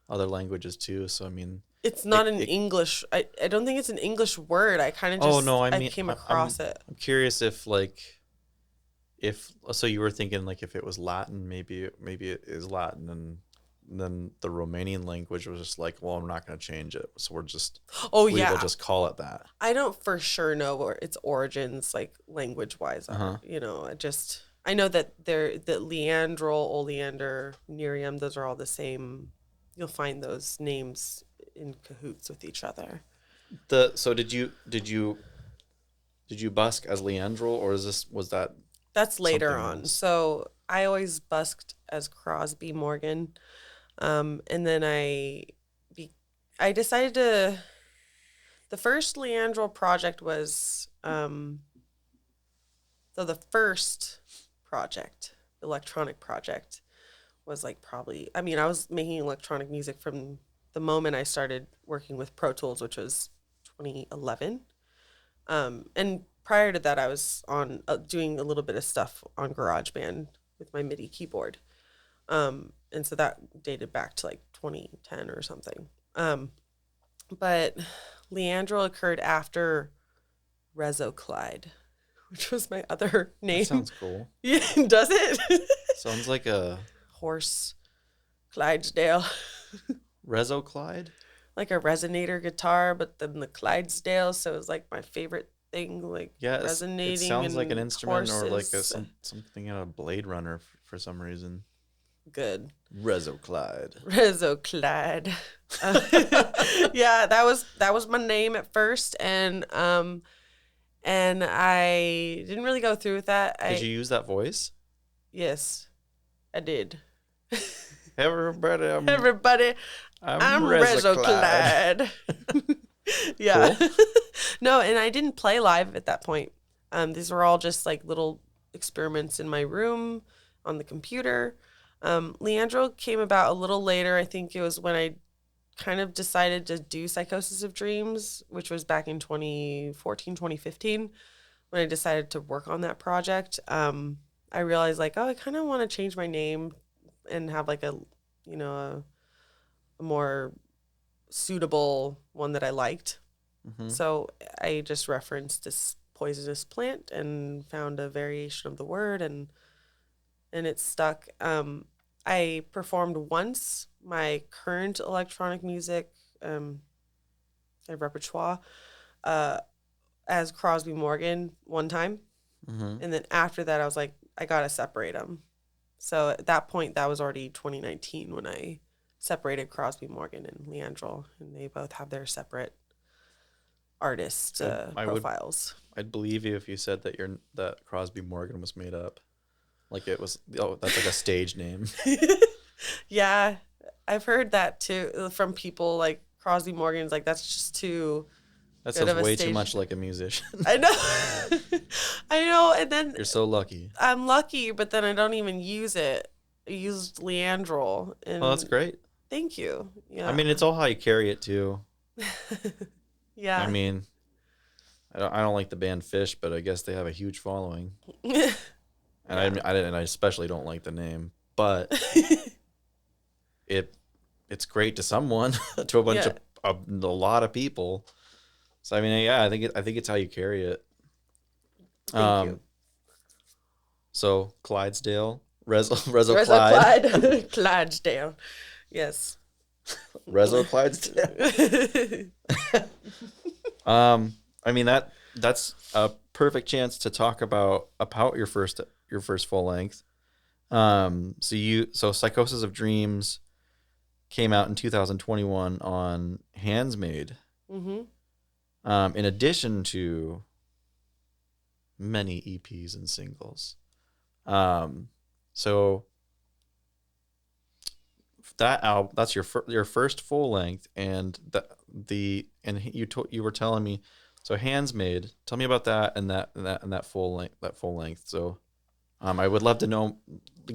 other languages too. So I mean, it's not English. I don't think it's an English word. I kind of just I came across it. I'm curious if so you were thinking like if it was Latin, maybe it is Latin, and then the Romanian language was just like, well, I'm not going to change it, so we'll just we'll just call it that. I don't for sure know where its origins, like language wise, are. I know that the Leandrul, oleander, Nerium, those are all the same. You'll find those names in cahoots with each other. So did you busk as Leandrul, or was that? That's later on. Else? So I always busked as Crosby Morgan, and then I decided to. The first Leandrul project was so the first project, electronic project, was like probably. I mean, I was making electronic music from the moment I started working with Pro Tools, which was 2011, and prior to that, I was on doing a little bit of stuff on GarageBand with my MIDI keyboard. And so that dated back to like 2010 or something. But Leandrul occurred after Rezoclyde, which was my other name. That sounds cool. Yeah, does it? Sounds like a horse Clydesdale. Rezoclyde? Like a resonator guitar, but then the Clydesdale. So it was like my favorite thing, like resonating. It sounds like an instrument horses. Or like something in a Blade Runner for some reason. Good. Rezoclyde. Yeah, that was my name at first, and I didn't really go through with that. Did you use that voice? Yes, I did. Everybody, I'm I'm Rezaclad. Rezaclad. Yeah. Cool. No, and I didn't play live at that point. These were all just like little experiments in my room on the computer. Leandrul came about a little later. I think it was when I kind of decided to do Psychosis of Dreams, which was back in 2014, 2015, when I decided to work on that project. I realized like, oh, I kind of want to change my name and have like a, you know, a more suitable one that I liked. Mm-hmm. So I just referenced this poisonous plant and found a variation of the word, and it stuck. I performed once my current electronic music repertoire as Crosby Morgan one time, Mm-hmm. and then after that I was like, I gotta separate them. So at that point, that was already 2019 when I separated Crosby Morgan and Leandrul, and they both have their separate artist profiles. I'd believe you if you said that that Crosby Morgan was made up. Like it was, oh, that's like a stage name. Yeah, I've heard that too from people. Like Crosby Morgan's like, that's just too. That good sounds of a way too stage- much like a musician. I know. I know. And then You're so lucky. I'm lucky, but then I don't even use it. I used Leandrul. And Well, that's great. Thank you. Yeah. I mean, it's all how you carry it too. Yeah. I mean, I don't like the band Fish, but I guess they have a huge following. And I especially don't like the name, but it's great to someone, to a bunch of a lot of people. So I mean, yeah, I think it's how you carry it. Thank you. So Clydesdale, Rezo Clyde, Clydesdale. Yes. Rezo Clydesdale. I mean that's a perfect chance to talk about your first full length. So Psychosis of Dreams came out in 2021 on Handsmade. Mm-hmm. In addition to many EPs and singles. So that album, that's your first full length, and you were telling me, so Handsmade, tell me about that and that full length. So I would love to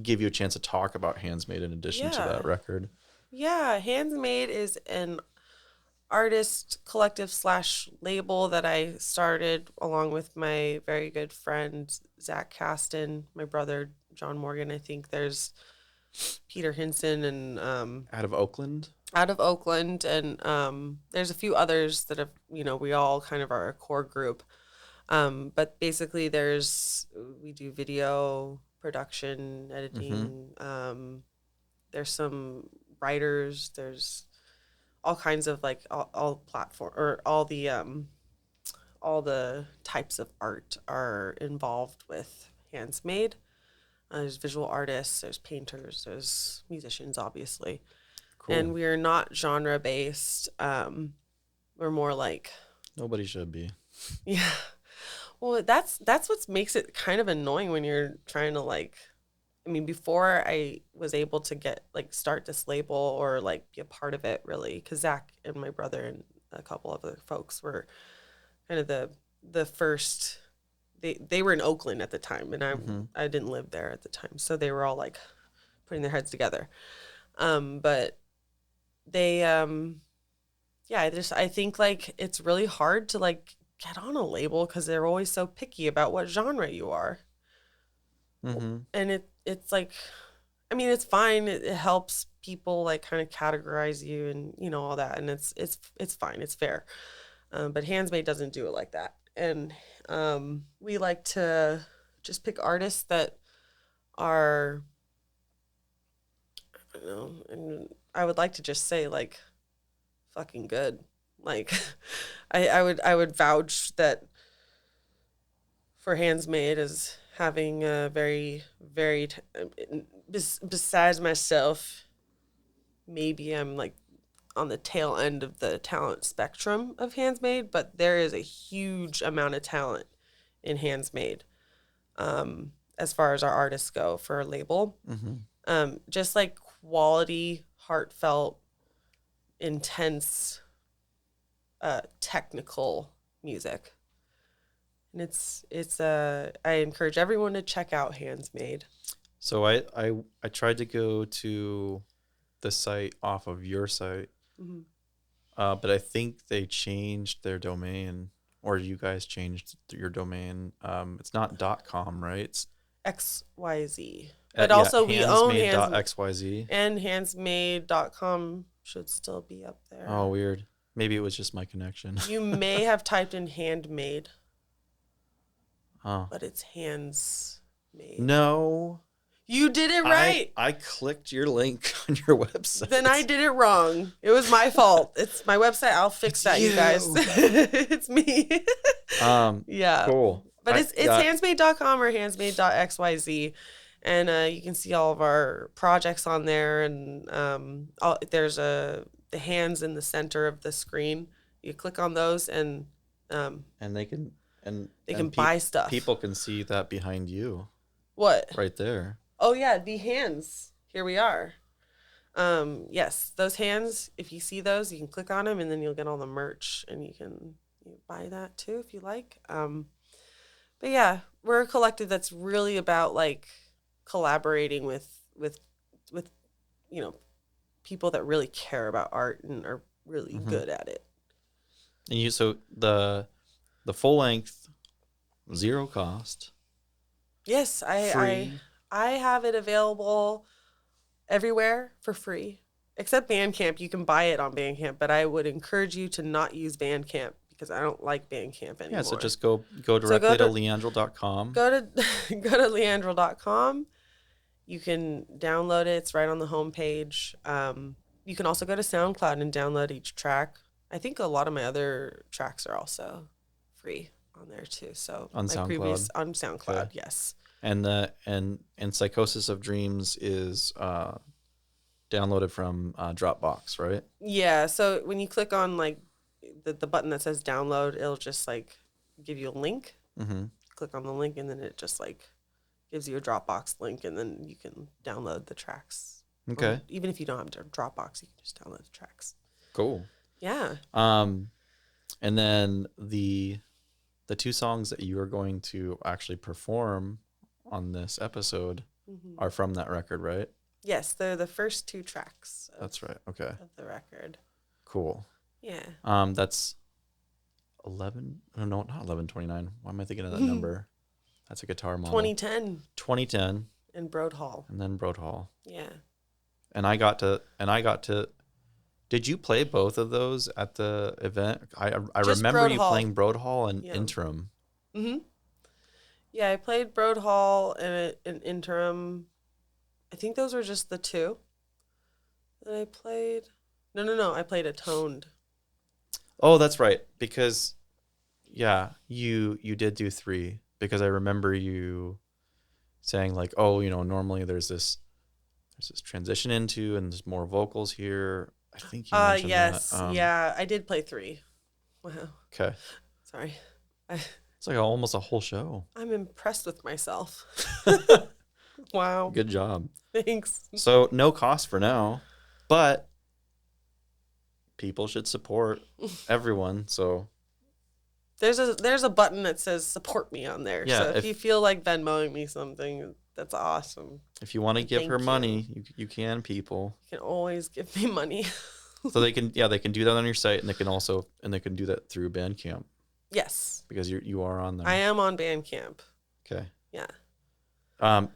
give you a chance to talk about Handsmade in addition to that record. Yeah, Handsmade is an artist collective / label that I started along with my very good friend Zach Caston, my brother John Morgan. I think there's Peter Hinson and out of Oakland, and there's a few others that have, we all kind of are a core group. But basically we do video production, editing. Mm-hmm. There's some writers, there's all kinds of like all platform or all the types of art are involved with Handsmade. There's visual artists, there's painters, there's musicians, obviously. Cool. And we are not genre based. We're more like, nobody should be. Yeah. Well, that's what makes it kind of annoying when you're trying to before I was able to start this label or be a part of it, really, because Zach and my brother and a couple of other folks were kind of the first. They were in Oakland at the time, and I didn't live there at the time, so they were all putting their heads together. But they, I think it's really hard to get on a label because they're always so picky about what genre you are. Mm-hmm. And it's it's fine. It helps people kind of categorize you and all that, and it's fine. It's fair. But Handsmade doesn't do it like that. And we like to just pick artists that are, I don't know, and I would like to just say fucking good. I would vouch that for Handsmade as having a very, very, besides myself, maybe I'm on the tail end of the talent spectrum of Handsmade, but there is a huge amount of talent in Handsmade, as far as our artists go for a label. Mm-hmm. Just quality, heartfelt, intense technical music. And I encourage everyone to check out Handsmade. So I tried to go to the site off of your site, but I think they changed their domain, or you guys changed your domain. It's not .com, right? It's XYZ. But also we own Handsmade.xyz. And handsmade.com should still be up there. Oh, weird. Maybe it was just my connection. You may have typed in handmade. Oh. But it's handsmade. No. You did it right. I clicked your link on your website. Then I did it wrong. It was my fault. It's my website. I'll fix that, you guys. It's me. Yeah. Cool. But it's handsmade.com or handsmade.xyz. And you can see all of our projects on there. And there's the hands in the center of the screen. You click on those and they can buy stuff. People can see that behind you. What? Right there. Oh yeah, the hands. Here we are. Yes, those hands. If you see those, you can click on them, and then you'll get all the merch, and you can buy that too if you like. But yeah, we're a collective that's really about like collaborating with people that really care about art and are really good at it. And so the full length, 0 cost. Yes, I have it available everywhere for free, except Bandcamp. You can buy it on Bandcamp, but I would encourage you to not use Bandcamp because I don't like Bandcamp anymore. Yeah, so just go directly to leandrul.com. Go to leandrul.com. You can download it. It's right on the homepage. You can also go to SoundCloud and download each track. I think a lot of my other tracks are also free on there too. So on SoundCloud. On SoundCloud, okay. Yes. And Psychosis of Dreams is downloaded from Dropbox, right? Yeah. So when you click on like the button that says download, it'll just like give you a link. Click on the link, and then it just like gives you a Dropbox link, and then you can download the tracks. Okay. Even if you don't have Dropbox, you can just download the tracks. Cool. Yeah. And then the 2 songs that you are going to actually perform on this episode are from that record, right? Yes, they're the first 2 tracks. That's right. Okay. Of the record. Cool. Yeah. That's 11. No, not 1129. Why am I thinking of that number? That's a guitar model. 2010. 2010. And Broad Hall. And then Broad Hall. Yeah. And I got to. Did you play both of those at the event? I remember you playing Broad Hall and Interim. Yeah, I played Broad Hall and an Interim. I think those were just the 2 that I played. No. I played Atoned. Oh, that's right. Because, yeah, you did do 3. Because I remember you saying like, oh, normally there's this transition into, and there's more vocals here. I think you mentioned yes. that. Yeah, I did play 3. Wow. Okay. Sorry. It's like almost a whole show. I'm impressed with myself. Wow. Good job. Thanks. So no cost for now, but people should support everyone. So there's a button that says support me on there. Yeah, so if you feel like Venmoing me something, that's awesome. If you want to give her money, you can, people. You can always give me money. So they can do that on your site, and they can do that through Bandcamp. Yes. Because you are on there. I am on Bandcamp. Okay. Yeah.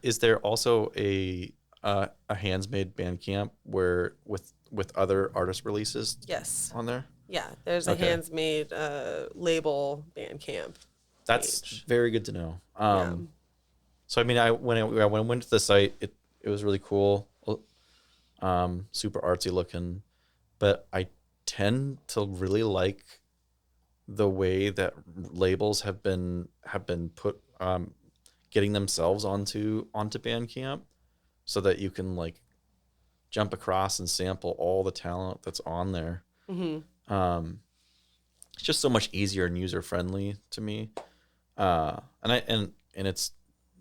Is there also a Handsmade Bandcamp where with other artist releases? Yes. On there? Yeah, there's a Handsmade label Bandcamp. That's page. Very good to know. So I mean, when I went to the site, it was really cool, super artsy looking, but I tend to really like the way that labels have been put getting themselves onto Bandcamp, so that you can like jump across and sample all the talent that's on there. It's just so much easier and user friendly to me, and it's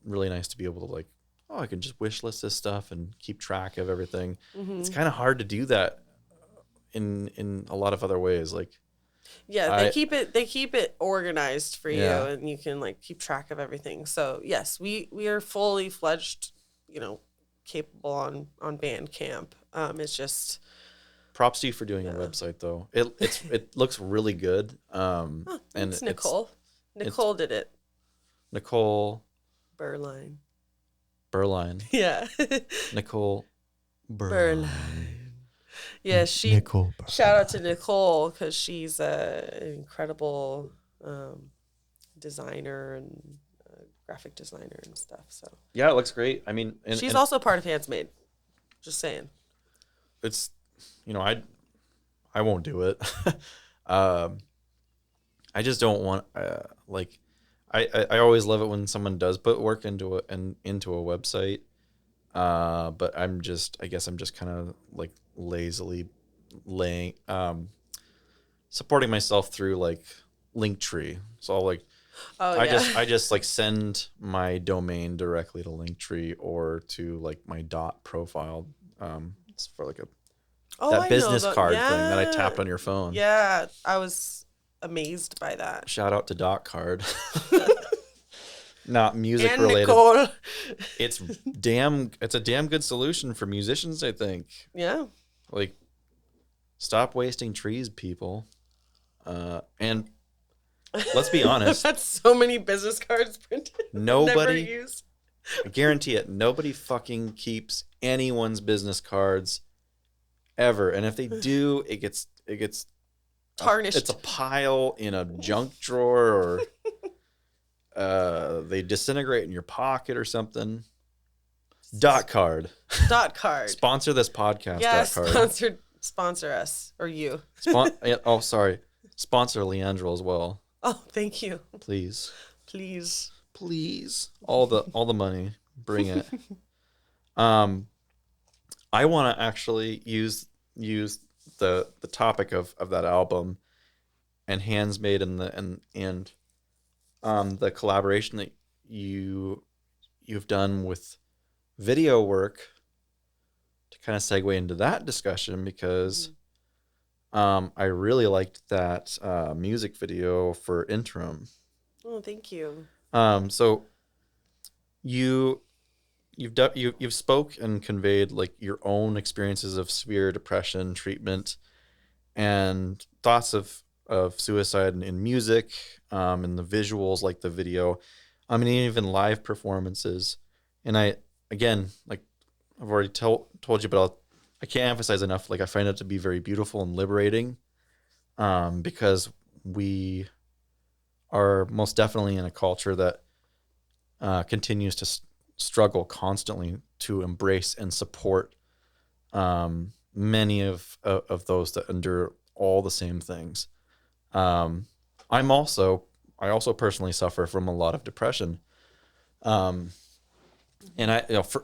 really nice to be able to like, I can just wish list this stuff and keep track of everything. It's kind of hard to do that in a lot of other ways. Like, yeah, they keep it organized for you, Yeah. and you can like keep track of everything. So yes, we are fully fledged, capable on Bandcamp. It's just props to you for doing a website though. It looks really good. And it's Nicole. Nicole did it. Nicole Berline. Yeah. Nicole Berline. Yeah, Nicole. Shout out to Nicole, because she's an incredible designer and graphic designer and stuff. So yeah, it looks great. I mean, she's also part of Handsmade. Just saying. It's, I won't do it. I just don't want like. I always love it when someone does put work into a website. But I guess I'm just kind of like lazily supporting myself through like Linktree. So I'll like, I just like send my domain directly to Linktree or to like my dot profile. It's for like that business card thing that I tapped on your phone. Yeah, I was amazed by that. Shout out to Dot Card. Not music and related. Nicole. It's a damn good solution for musicians, I think. Yeah. Like, stop wasting trees, people. And let's be honest. That's so many business cards printed. Nobody, never used. I guarantee it, nobody fucking keeps anyone's business cards ever. And if they do, it gets tarnished. It's a pile in a junk drawer, or they disintegrate in your pocket or something. Dot Card. Sponsor this podcast. Yes, Dot Card. Sponsor us, or you. Sorry. Sponsor Leandrul as well. Oh, thank you. Please. Please. All the money. Bring it. I want to actually use the topic of that album and Handsmade and the collaboration that you've done with video work to kind of segue into that discussion, because I really liked that music video for Interim. Oh, thank you. So you've spoke and conveyed like your own experiences of severe depression, treatment, and thoughts of suicide in music, and the visuals, like the video, and even live performances. And again, like I've already told you, but I can't emphasize enough. Like, I find it to be very beautiful and liberating, because we are most definitely in a culture that continues to struggle constantly to embrace and support many of those that endure all the same things. I also personally suffer from a lot of depression. And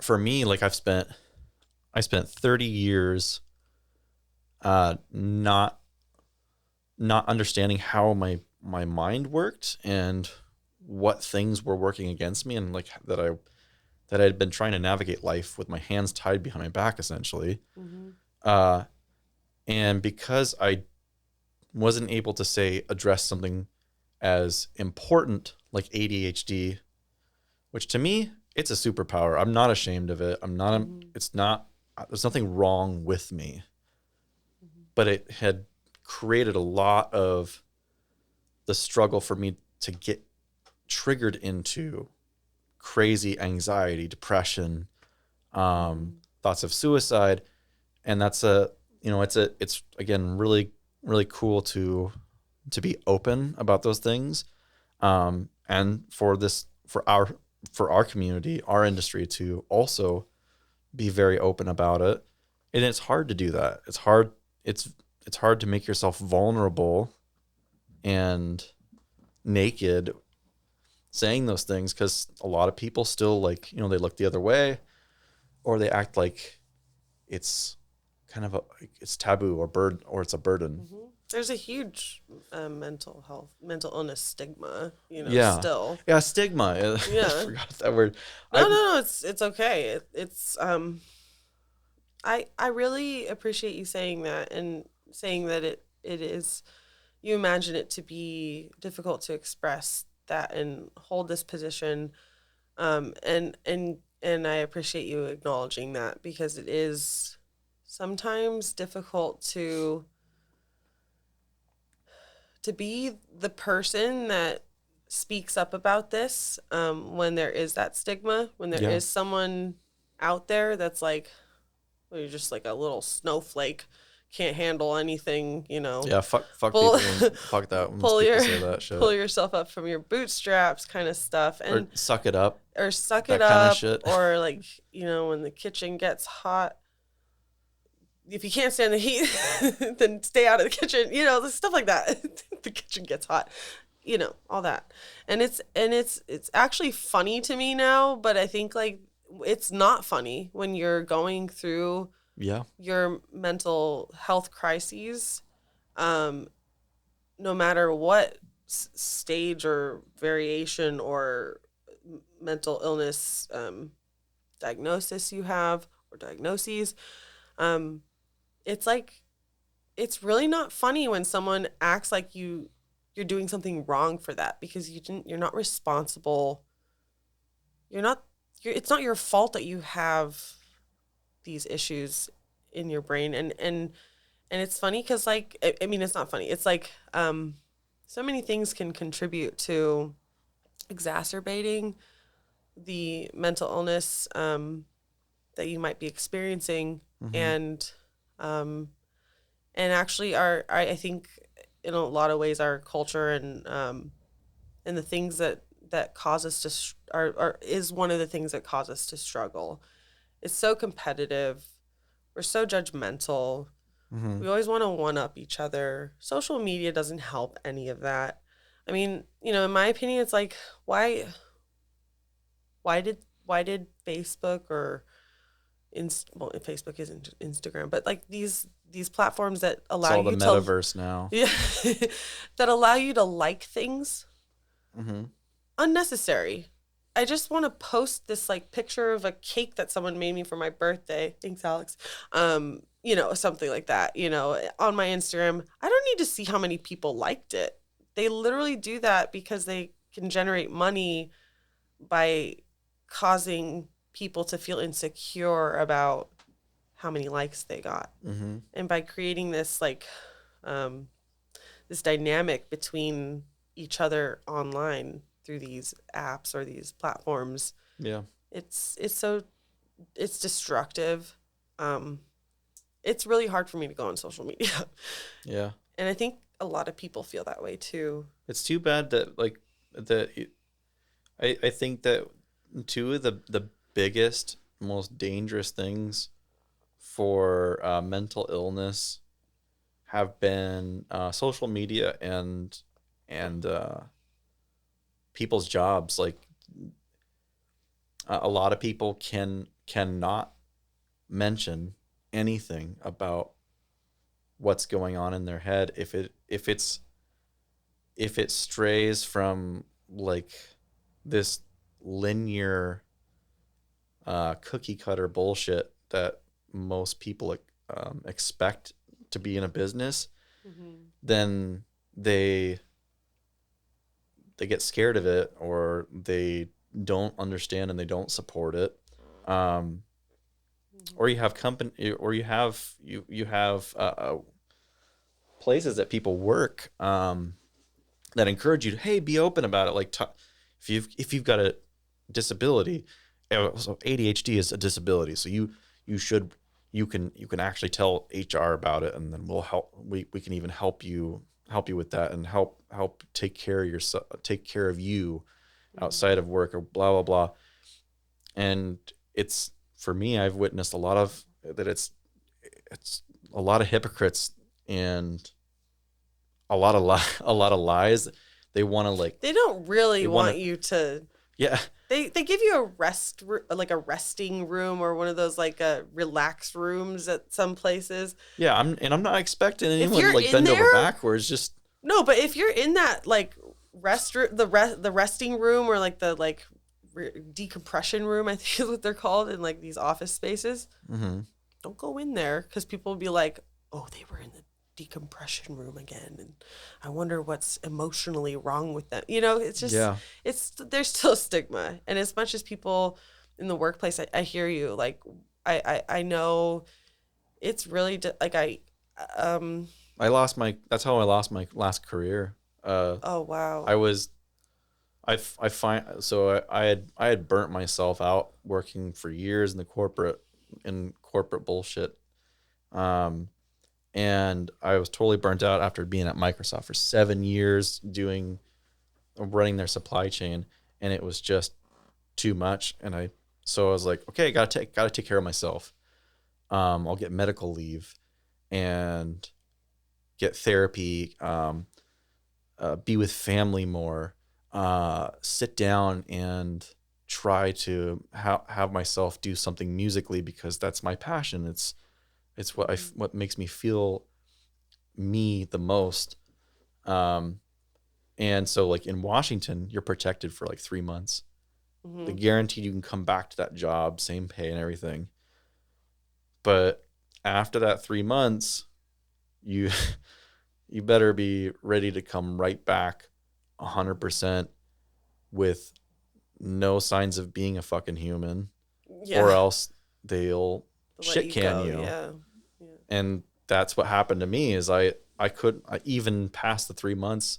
for me, like I spent 30 years not understanding how my mind worked and what things were working against me, and like that I had been trying to navigate life with my hands tied behind my back, essentially. Mm-hmm. And because I wasn't able to address something as important like ADHD, which to me, it's a superpower. I'm not ashamed of it. There's nothing wrong with me, but it had created a lot of the struggle for me to get triggered into crazy anxiety, depression, thoughts of suicide. And that's it's again, really, really cool to be open about those things. And for our community, our industry, to also be very open about it. And it's hard to do that. It's hard to make yourself vulnerable and naked saying those things, because a lot of people still they look the other way, or they act like it's kind of it's taboo or it's a burden. Mm-hmm. There's a huge mental illness stigma, still. Yeah, stigma. Yeah. I forgot that word. No, it's okay. It's I really appreciate you saying that, and saying that it is, you imagine it to be difficult to express that and hold this position. And I appreciate you acknowledging that, because it is sometimes difficult to be the person that speaks up about this, when there is that stigma, when there is someone out there that's like, well, you're just like a little snowflake, can't handle anything, you know. Yeah, fuck people. Fuck that when people say that shit. Pull yourself up from your bootstraps kind of stuff. And or suck it up. Or suck that it up. Kind of shit. Or like, you know, when the kitchen gets hot, if you can't stand the heat, then stay out of the kitchen. You know, stuff like that. The kitchen gets hot. You know, all that. And it's actually funny to me now, but I think like it's not funny when you're going through your mental health crises, no matter what stage or variation or mental illness diagnosis you have, or diagnoses. It's like, it's really not funny when someone acts like you're doing something wrong for that, because you're not responsible. It's not your fault that you have these issues in your brain. And it's funny because, like, I mean, it's not funny. It's like, so many things can contribute to exacerbating the mental illness that you might be experiencing. And actually I think in a lot of ways our culture and the things that cause us to is one of the things that cause us to struggle. It's so competitive. We're so judgmental. We always want to one up each other. Social media doesn't help any of that. I mean, you know, in my opinion, it's like, why did Facebook or Facebook isn't Instagram, but like these platforms that allow you to, it's all the metaverse now. Yeah, that allow you to like things, unnecessary. I just want to post this like picture of a cake that someone made me for my birthday. Thanks, Alex. You know, something like that, you know, on my Instagram. I don't need to see how many people liked it. They literally do that because they can generate money by causing people to feel insecure about how many likes they got. And by creating this like this dynamic between each other online through these apps or these platforms, it's destructive. It's really hard for me to go on social media. And I think a lot of people feel that way too. It's too bad that like that. I think that two of the biggest, most dangerous things for mental illness have been social media and people's jobs. Like a lot of people cannot mention anything about what's going on in their head if it strays from like this linear cookie cutter bullshit that most people expect to be in a business. Then they get scared of it, or they don't understand and they don't support it. Or you have company, or you have places that people work that encourage you to, hey, be open about it. Like if you've got a disability, so ADHD is a disability, so you can actually tell HR about it, and then we'll help. We can even help you with that, and help take care of yourself, take care of you outside of work, or blah blah blah. And it's, for me, I've witnessed a lot of that. It's a lot of hypocrites and a lot of lies. They want to like. They don't really want you to. Yeah. They give you a resting room, or one of those like relax rooms at some places. Yeah, I'm not expecting anyone to like bend over backwards. Just no, but if you're in that like the resting room, or like the like decompression room, I think is what they're called, in like these office spaces. Don't go in there, because people will be like, oh, they were in decompression room again, and I wonder what's emotionally wrong with them. You know, it's just there's still stigma, and as much as people in the workplace, I hear you. Like I know it's really like that's how I lost my last career. Oh wow. I find so I had burnt myself out working for years in corporate bullshit. And I was totally burnt out after being at Microsoft for 7 years running their supply chain, and it was just too much. So I was like, okay, gotta take care of myself. I'll get medical leave and get therapy, be with family more, sit down and try to have myself do something musically, because that's my passion. It's what makes me feel me the most. And so like in Washington, you're protected for like 3 months. Mm-hmm. The guaranteed you can come back to that job, same pay and everything. But after that 3 months, you better be ready to come right back 100% with no signs of being a fucking human, or else they'll shit can you. Yeah. And that's what happened to me. Is I even past the 3 months,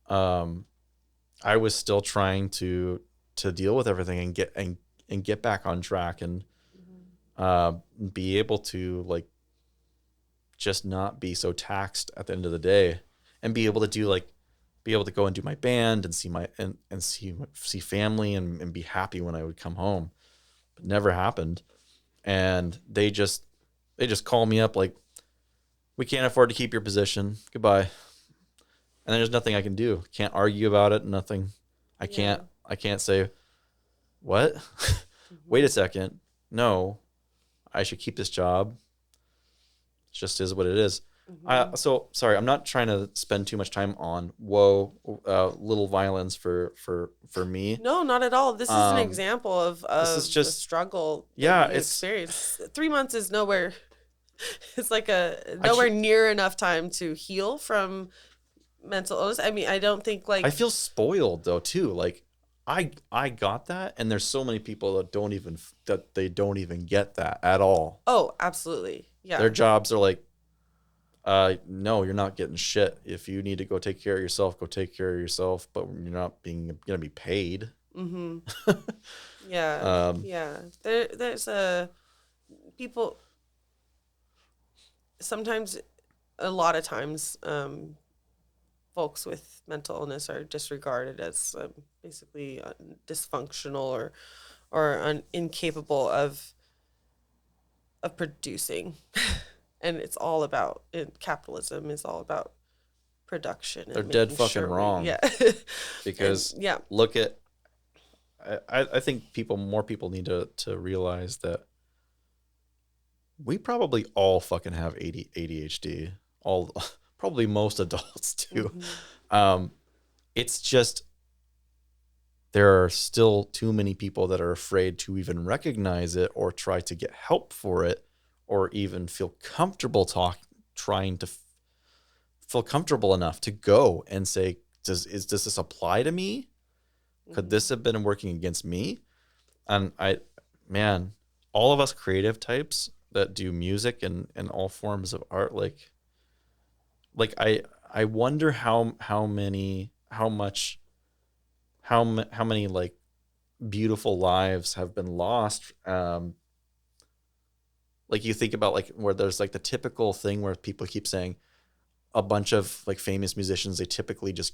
I was still trying to deal with everything and get back on track, and be able to like just not be so taxed at the end of the day, and be able to go and do my band and see family and be happy when I would come home. But never happened. And they just call me up like, we can't afford to keep your position. Goodbye. And then there's nothing I can do. Can't argue about it. Nothing. I can't say, what? Wait a second. No, I should keep this job. It just is what it is. Mm-hmm. So sorry, I'm not trying to spend too much time on little violence for me. No, not at all. This is an example of this is just the struggle. Yeah, it's experience. 3 months is nowhere. It's like nowhere near enough time to heal from mental illness. I mean, I don't think like I feel spoiled though too. Like I got that, and there's so many people that don't even get that at all. Oh, absolutely. Yeah. Their jobs are like, no, you're not getting shit. If you need to go take care of yourself, go take care of yourself, but you're not gonna be paid. Mm-hmm. Yeah. Yeah. There's people sometimes, a lot of times, folks with mental illness are disregarded as basically dysfunctional or incapable of producing. And it's all about capitalism is all about production. They're dead fucking wrong. Yeah. Because look at, I think more people need to realize that we probably all fucking have ADHD. Probably most adults do. Mm-hmm. It's just there are still too many people that are afraid to even recognize it or try to get help for it, or even feel comfortable trying to feel comfortable enough to go and say, does this apply to me? Could this have been working against me? And all of us creative types that do music and all forms of art, like I wonder how many like beautiful lives have been lost. Like you think about like where there's like the typical thing where people keep saying a bunch of like famous musicians, they typically just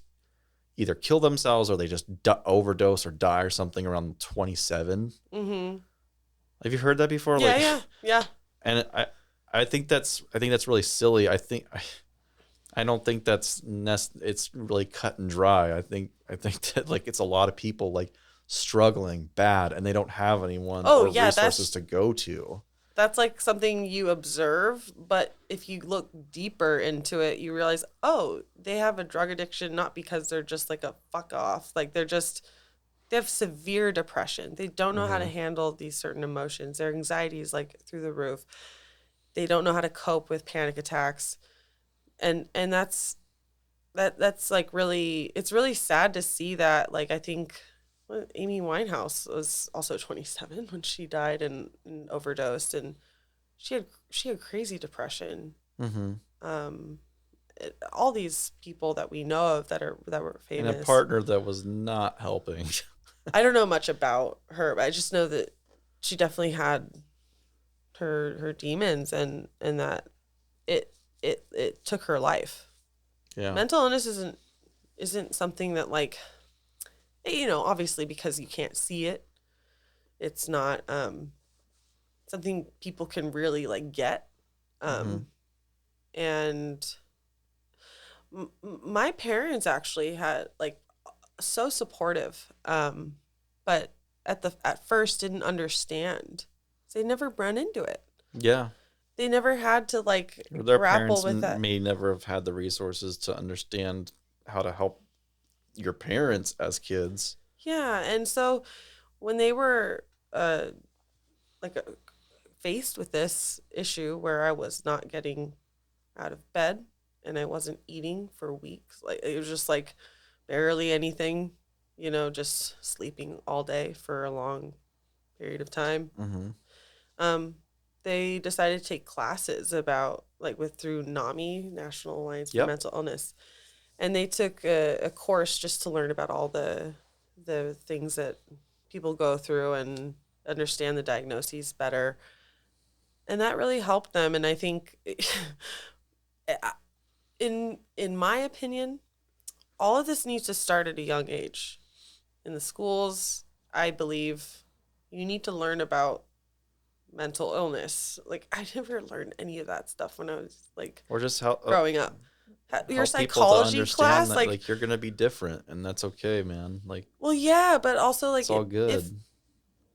either kill themselves or they just overdose or die or something around 27. Mm-hmm. Have you heard that before? Yeah. And I think that's really silly. I don't think it's really cut and dry. I think that like it's a lot of people like struggling bad, and they don't have anyone or resources to go to. That's like something you observe, but if you look deeper into it, you realize, oh, they have a drug addiction not because they're just like a fuck off. Like they have severe depression. They don't know how to handle these certain emotions. Their anxiety is like through the roof. They don't know how to cope with panic attacks. and that's like really, it's really sad to see that. Like, I think Amy Winehouse was also 27 when she died and overdosed, and she had crazy depression. Mm-hmm. All these people that we know of that were And a famous. partner that was not helping. I don't know much about her, but I just know that she definitely had her demons, and that it took her life. Yeah. Mental illness isn't something that, like, obviously, because you can't see it, it's not something people can really, like, get. And my parents actually had, like, so supportive, but at first didn't understand. They never run into it. Yeah. They never had to, like, Their grapple parents with that. may never have had the resources to understand how to help your parents as kids. Yeah, and so when they were like faced with this issue where I was not getting out of bed and I wasn't eating for weeks, like, it was just like barely anything, just sleeping all day for a long period of time. They decided to take classes about, like, through NAMI, National Alliance for Mental Illness, and they took a course just to learn about all the things that people go through and understand the diagnoses better, and that really helped them. And I think, in my opinion, all of this needs to start at a young age. In the schools, I believe you need to learn about mental illness. Like, I never learned any of that stuff when I was, like, Or just growing up. Your help people to psychology understand class, that, like, you're gonna be different, and that's okay, man. Like, well, yeah, but also, like, it's all good. if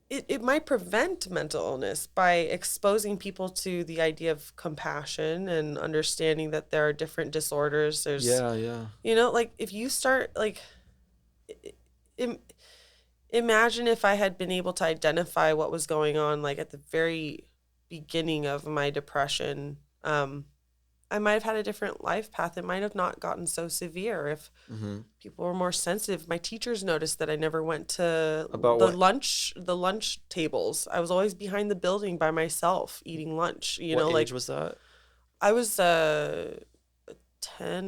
it might prevent mental illness by exposing people to the idea of compassion and understanding that there are different disorders. There's, yeah. like, if you start, like, imagine if I had been able to identify what was going on, like, at the very beginning of my depression. I might have had a different life path. It might have not gotten so severe if people were more sensitive. My teachers noticed that I never went to the lunch tables. I was always behind the building by myself eating lunch. What age was that? I was 10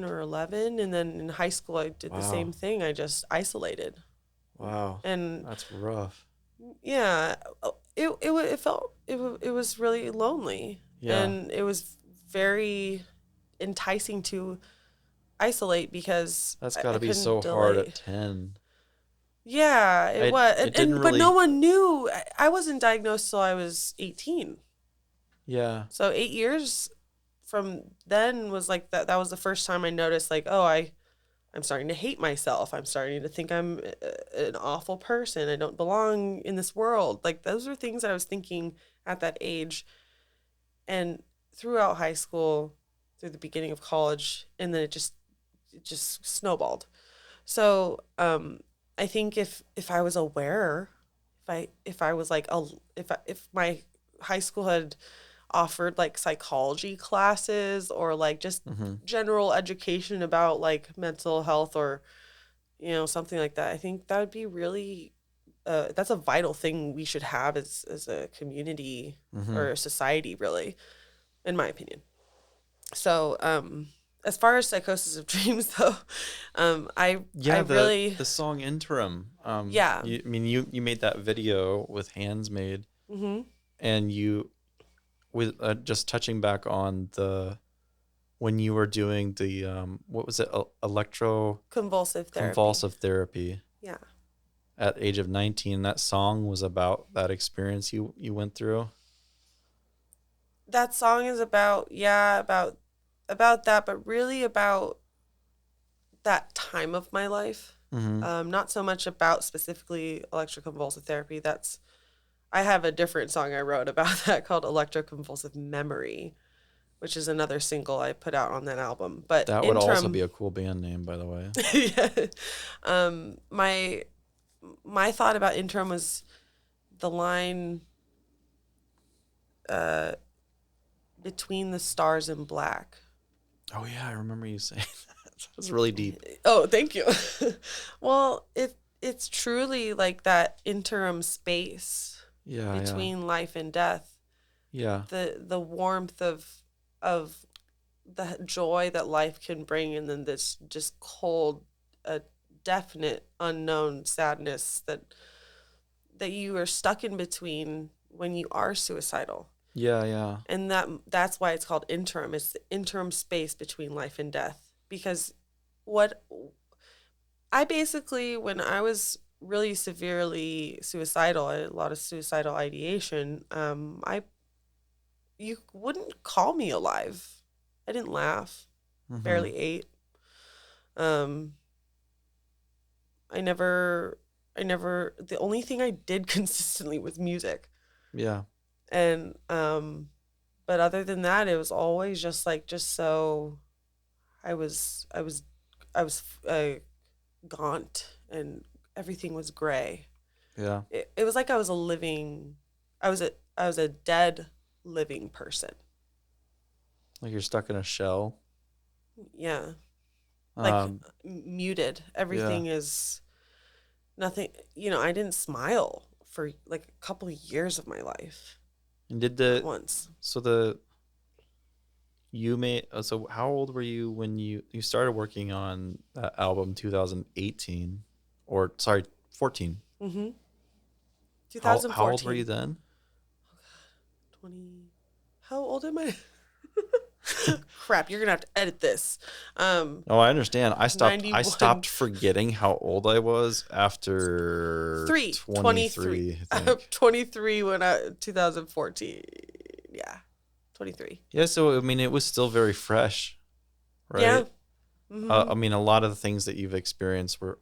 or 11, and then in high school I did the same thing. I just isolated. Wow, and that's rough. Yeah, it was really lonely, and it was very enticing to isolate because that's got to be so hard at 10. Yeah, it was. But no one knew. I wasn't diagnosed till I was 18. Yeah. So 8 years from then was like that was the first time I noticed, like, oh, I'm starting to hate myself. I'm starting to think I'm an awful person. I don't belong in this world. Like, those are things that I was thinking at that age. And throughout high school, through the beginning of college, and then it just snowballed. So I think if I was aware, if I was like, if my high school had offered, like, psychology classes or, like, just general education about, like, mental health or something like that, I think that would be really that's a vital thing we should have as a community or a society, really, in my opinion. So as far as Psychosis of Dreams, though, I really the song Interim. Yeah. You made that video with Handsmade, and you with just touching back on when you were doing the what was it, convulsive therapy. Yeah. At age of 19, that song was about that experience you went through. That song is about that, but really about that time of my life. Not so much about specifically electroconvulsive therapy. I have a different song I wrote about that called Electroconvulsive Memory, which is another single I put out on that album. But that would also be a cool band name, by the way. Yeah. My thought about Interim was the line between the stars and black. Oh yeah, I remember you saying that. That was really deep. Oh, thank you. Well, it's truly like that interim space Yeah, yeah, between life and death. yeah, The warmth of the joy that life can bring, and then this just cold, a definite unknown sadness that you are stuck in between when you are suicidal. yeah, yeah. And that's why it's called interim. It's the interim space between life and death. Because what I basically, when I was really severely suicidal, I had a lot of suicidal ideation. I You wouldn't call me alive. I didn't laugh. Mm-hmm. Barely ate. Um, I never, I never. The only thing I did consistently was music, Yeah. and but other than that, it was always just like just so. I was gaunt, and everything was gray. Yeah. It was like I was a living. I was a dead living person. Like you're stuck in a shell. Yeah, like Um, muted. yeah. Everything is nothing. I didn't smile for like a couple of years of my life. And did Not the once. so the you made so how old were you when you started working on that album 2018 or sorry 14? Mm-hmm. How old were you 2014. then? 20. How old am I? Crap, you're gonna have to edit this. Oh, I understand. I 91. stopped forgetting how old I was after 23. 23, I think. 23 when 2014. Yeah, 23. Yeah, so I mean it was still very fresh, Yeah. right? Mm-hmm. I mean a lot of the things that you've experienced were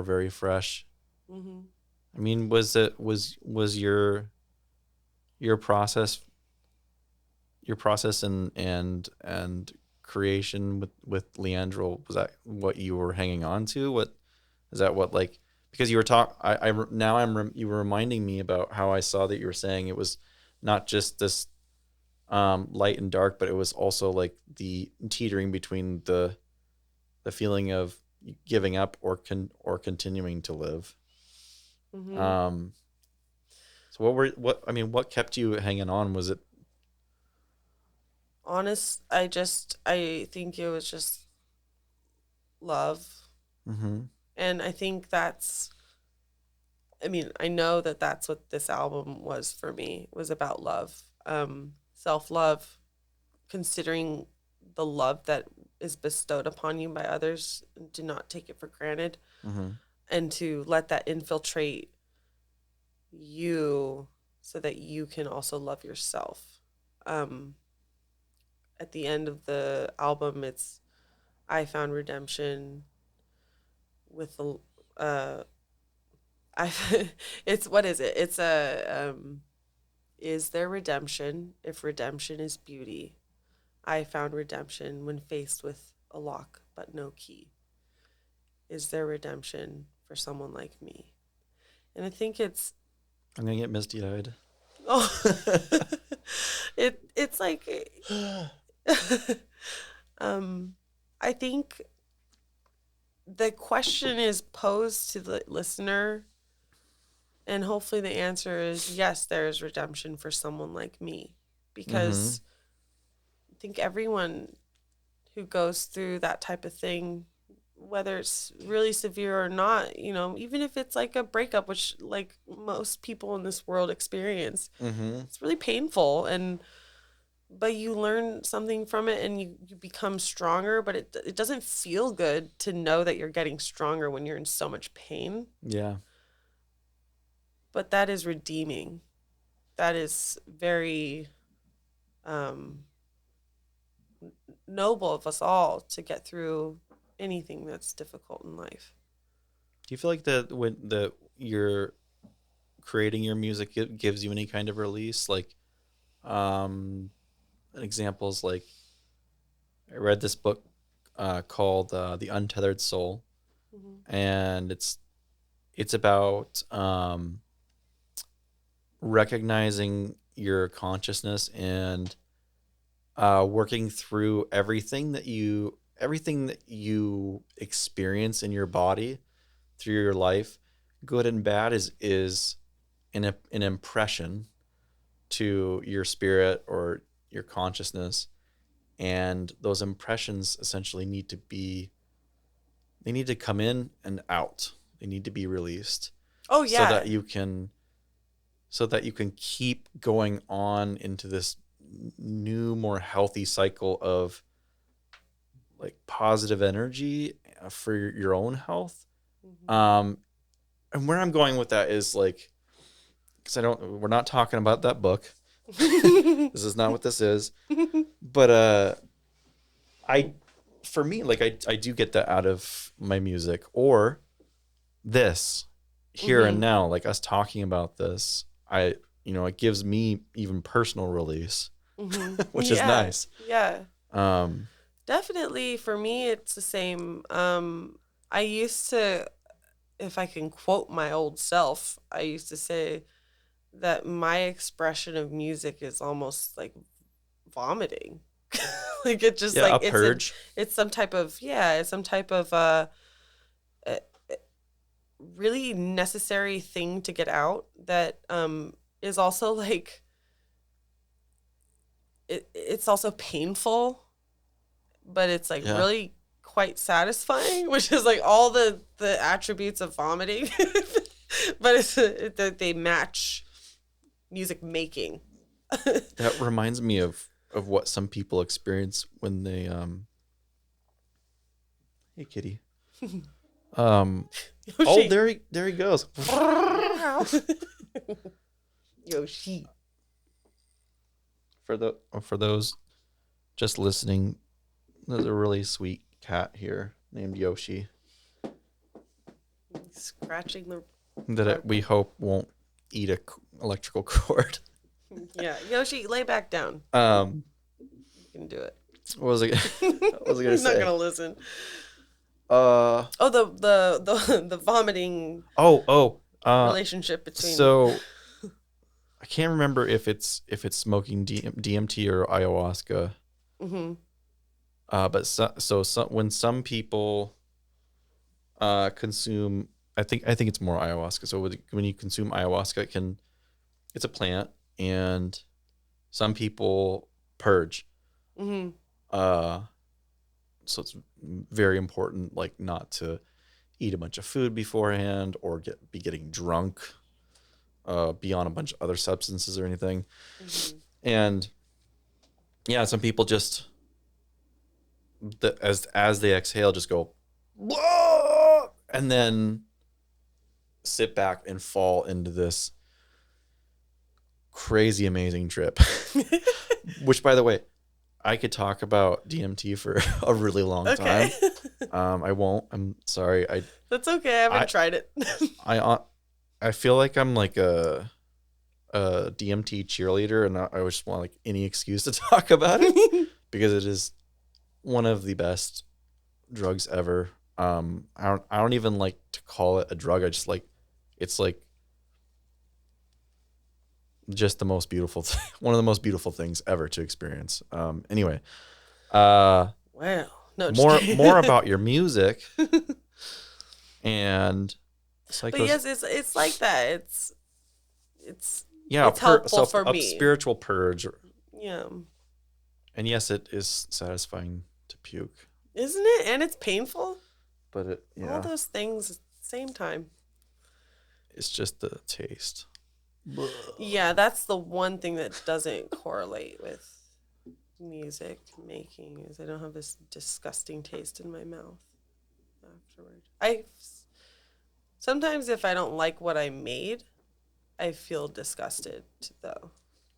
very fresh. Mm-hmm. I mean, was your process and creation with Leandrul, was that what you were hanging on to? What is that? What like because you were now you were reminding me about how I saw that you were saying it was not just this light and dark, but it was also like the teetering between the feeling of giving up or continuing to live. Mm-hmm. Um, so what kept you hanging on? Was it? I think it was just love. Mm-hmm. And I think I mean, I know that that's what this album was for me, was about love, self-love, considering the love that is bestowed upon you by others, and do not take it for granted, Mm-hmm. and to let that infiltrate you so that you can also love yourself. Um, at the end of the album, it's I found redemption with the I it's what is it? It's a is there redemption if redemption is beauty? I found redemption when faced with a lock but no key. Is there redemption for someone like me? And I think it's I'm gonna get misty eyed. oh it's like um I think the question is posed to the listener, and hopefully the answer is yes, there is redemption for someone like me. Mm-hmm. Because I think everyone who goes through that type of thing, whether it's really severe or not, even if it's like a breakup, which like most people in this world experience, Mm-hmm. it's really painful, but you learn something from it, and you become stronger, but it doesn't feel good to know that you're getting stronger when you're in so much pain. Yeah. But that is redeeming. That is very um, noble of us all to get through anything that's difficult in life. Do you feel like that when you're creating your music, it gives you any kind of release? Like, um, examples like I read this book called The Untethered Soul, Mm-hmm. and it's about recognizing your consciousness and working through everything that you experience in your body through your life, good and bad, is an impression to your spirit or your consciousness. And those impressions essentially need to come in and out. They need to be released. Oh yeah. So that you can keep going on into this new, more healthy cycle of like positive energy for your own health. And where I'm going with that is like, because we're not talking about that book. This is not what this is. But for me, like I do get that out of my music, or this here and now, like us talking about this. It gives me even personal release, which is nice. Yeah. Definitely for me, it's the same. I used to, if I can quote my old self, I used to say that my expression of music is almost like vomiting. Like it just like a purge. It's some type of really necessary thing to get out that is also like it's also painful, but it's like really quite satisfying, which is like all the attributes of vomiting. But they match music making. That reminds me of what some people experience when they hey kitty. Oh, there he goes. Yoshi. For those just listening, there's a really sweet cat here named Yoshi. Scratching we hope won't eat a electrical cord. Yeah, Yoshi, lay back down. You can do it. What was I gonna say? He's not gonna listen. The vomiting. Relationship between. So I can't remember if it's smoking DMT or ayahuasca. But when some people consume, I think it's more ayahuasca. So when you consume ayahuasca, it's a plant, and some people purge. So it's very important, like, not to eat a bunch of food beforehand or be getting drunk, be on a bunch of other substances or anything. And yeah, some people just as they exhale, just go, whoa, and then sit back and fall into this crazy amazing trip. Which, by the way, I could talk about DMT for a really long time. I won't. I'm sorry. That's okay. I haven't tried it. I feel like I'm like a DMT cheerleader, and I just want like any excuse to talk about it because it is one of the best drugs ever. I don't even like to call it a drug. I just like, it's like just the most beautiful one of the most beautiful things ever to experience. Anyway, wow. No, more about your music and But yes, it's like that. It's helpful for me. Spiritual purge. Yeah. And yes, it is satisfying to puke. Isn't it? And it's painful. But all those things at the same time. It's just the taste. Yeah, that's the one thing that doesn't correlate with music making, is I don't have this disgusting taste in my mouth afterward. Sometimes if I don't like what I made, I feel disgusted though.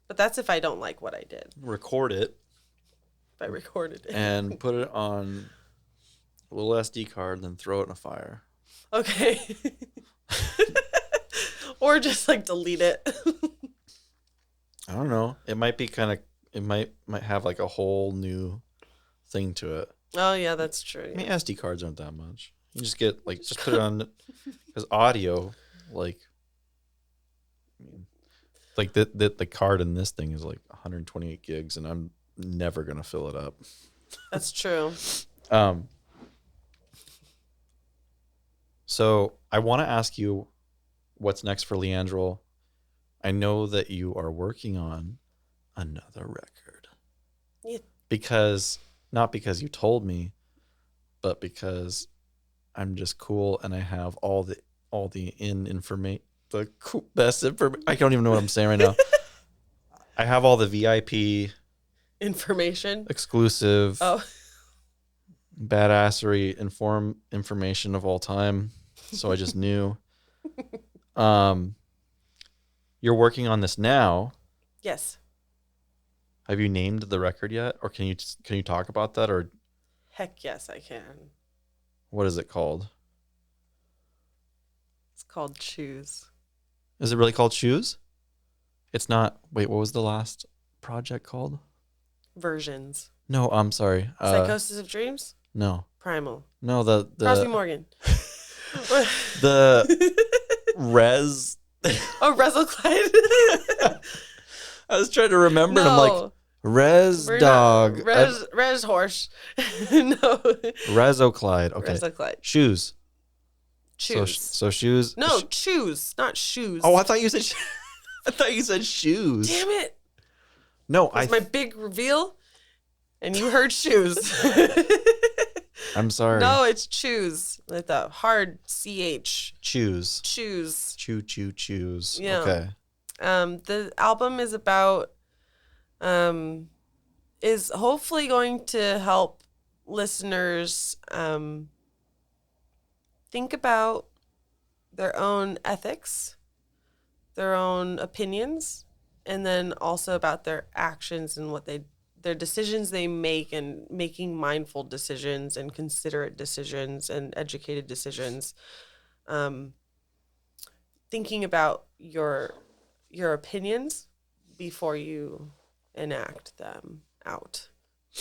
But that's if I don't like what I did. Record it. If I recorded it. And put it on a little SD card and then throw it in a fire. Okay. Or just like delete it. I don't know. It might be it might have like a whole new thing to it. Oh yeah, that's true. Yeah. I mean, SD cards aren't that much. You just get just put it on, because audio, like the card in this thing is like 128 gigs, and I'm never gonna fill it up. That's true. So I want to ask you what's next for Leandrul. I know that you are working on another record. Yeah. Not because you told me, but because I'm just cool and I have all the best information. I don't even know what I'm saying right now. I have all the VIP Information. exclusive Oh. badassery information of all time. So I just knew. You're working on this now. Yes. Have you named the record yet, or can you talk about that, or Heck yes, I can. what is it called? It's called Choose. Is it really called Shoes? It's not. Wait, what was the last project called? Versions. No, I'm sorry. Psychosis of Dreams? No. Primal. No, the Crosby Morgan. the Res. Oh, Rezel Clyde. I was trying to remember, No. and I'm like, Res We're dog. Not, Res horse. No. Rezoclyde. Okay. Rezel Clyde. Shoes. Choose. So shoes. No, choose, not shoes. Oh, I thought you said. I thought you said shoes. Damn it. No, That's my big reveal, and you heard shoes. I'm sorry. No, it's choose. With a hard CH. Choose. Choose. Choose. Yeah. Okay. The album is about, is hopefully going to help listeners think about their own ethics, their own opinions, and then also about their actions and their decisions they make, and making mindful decisions and considerate decisions and educated decisions. Thinking about your opinions before you enact them out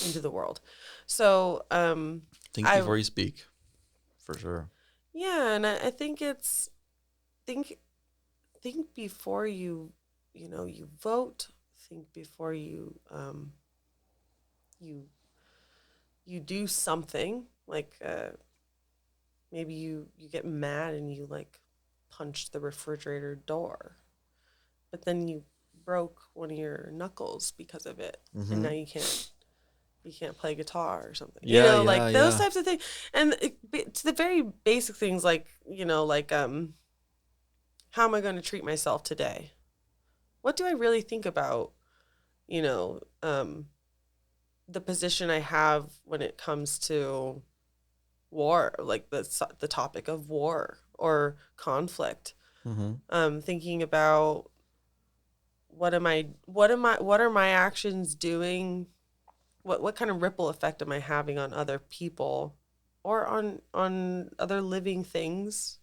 into the world. So think before you speak, for sure. Yeah, and I think it's think before you vote. Think before you you do something, like maybe you get mad and you like punch the refrigerator door, but then you broke one of your knuckles because of it, and now you can't play guitar or something. Yeah, like those types of things. And to the very basic things, like how am I going to treat myself today? What do I really think about, the position I have when it comes to war, like the topic of war or conflict. Thinking about what are my actions doing? What kind of ripple effect am I having on other people or on other living things?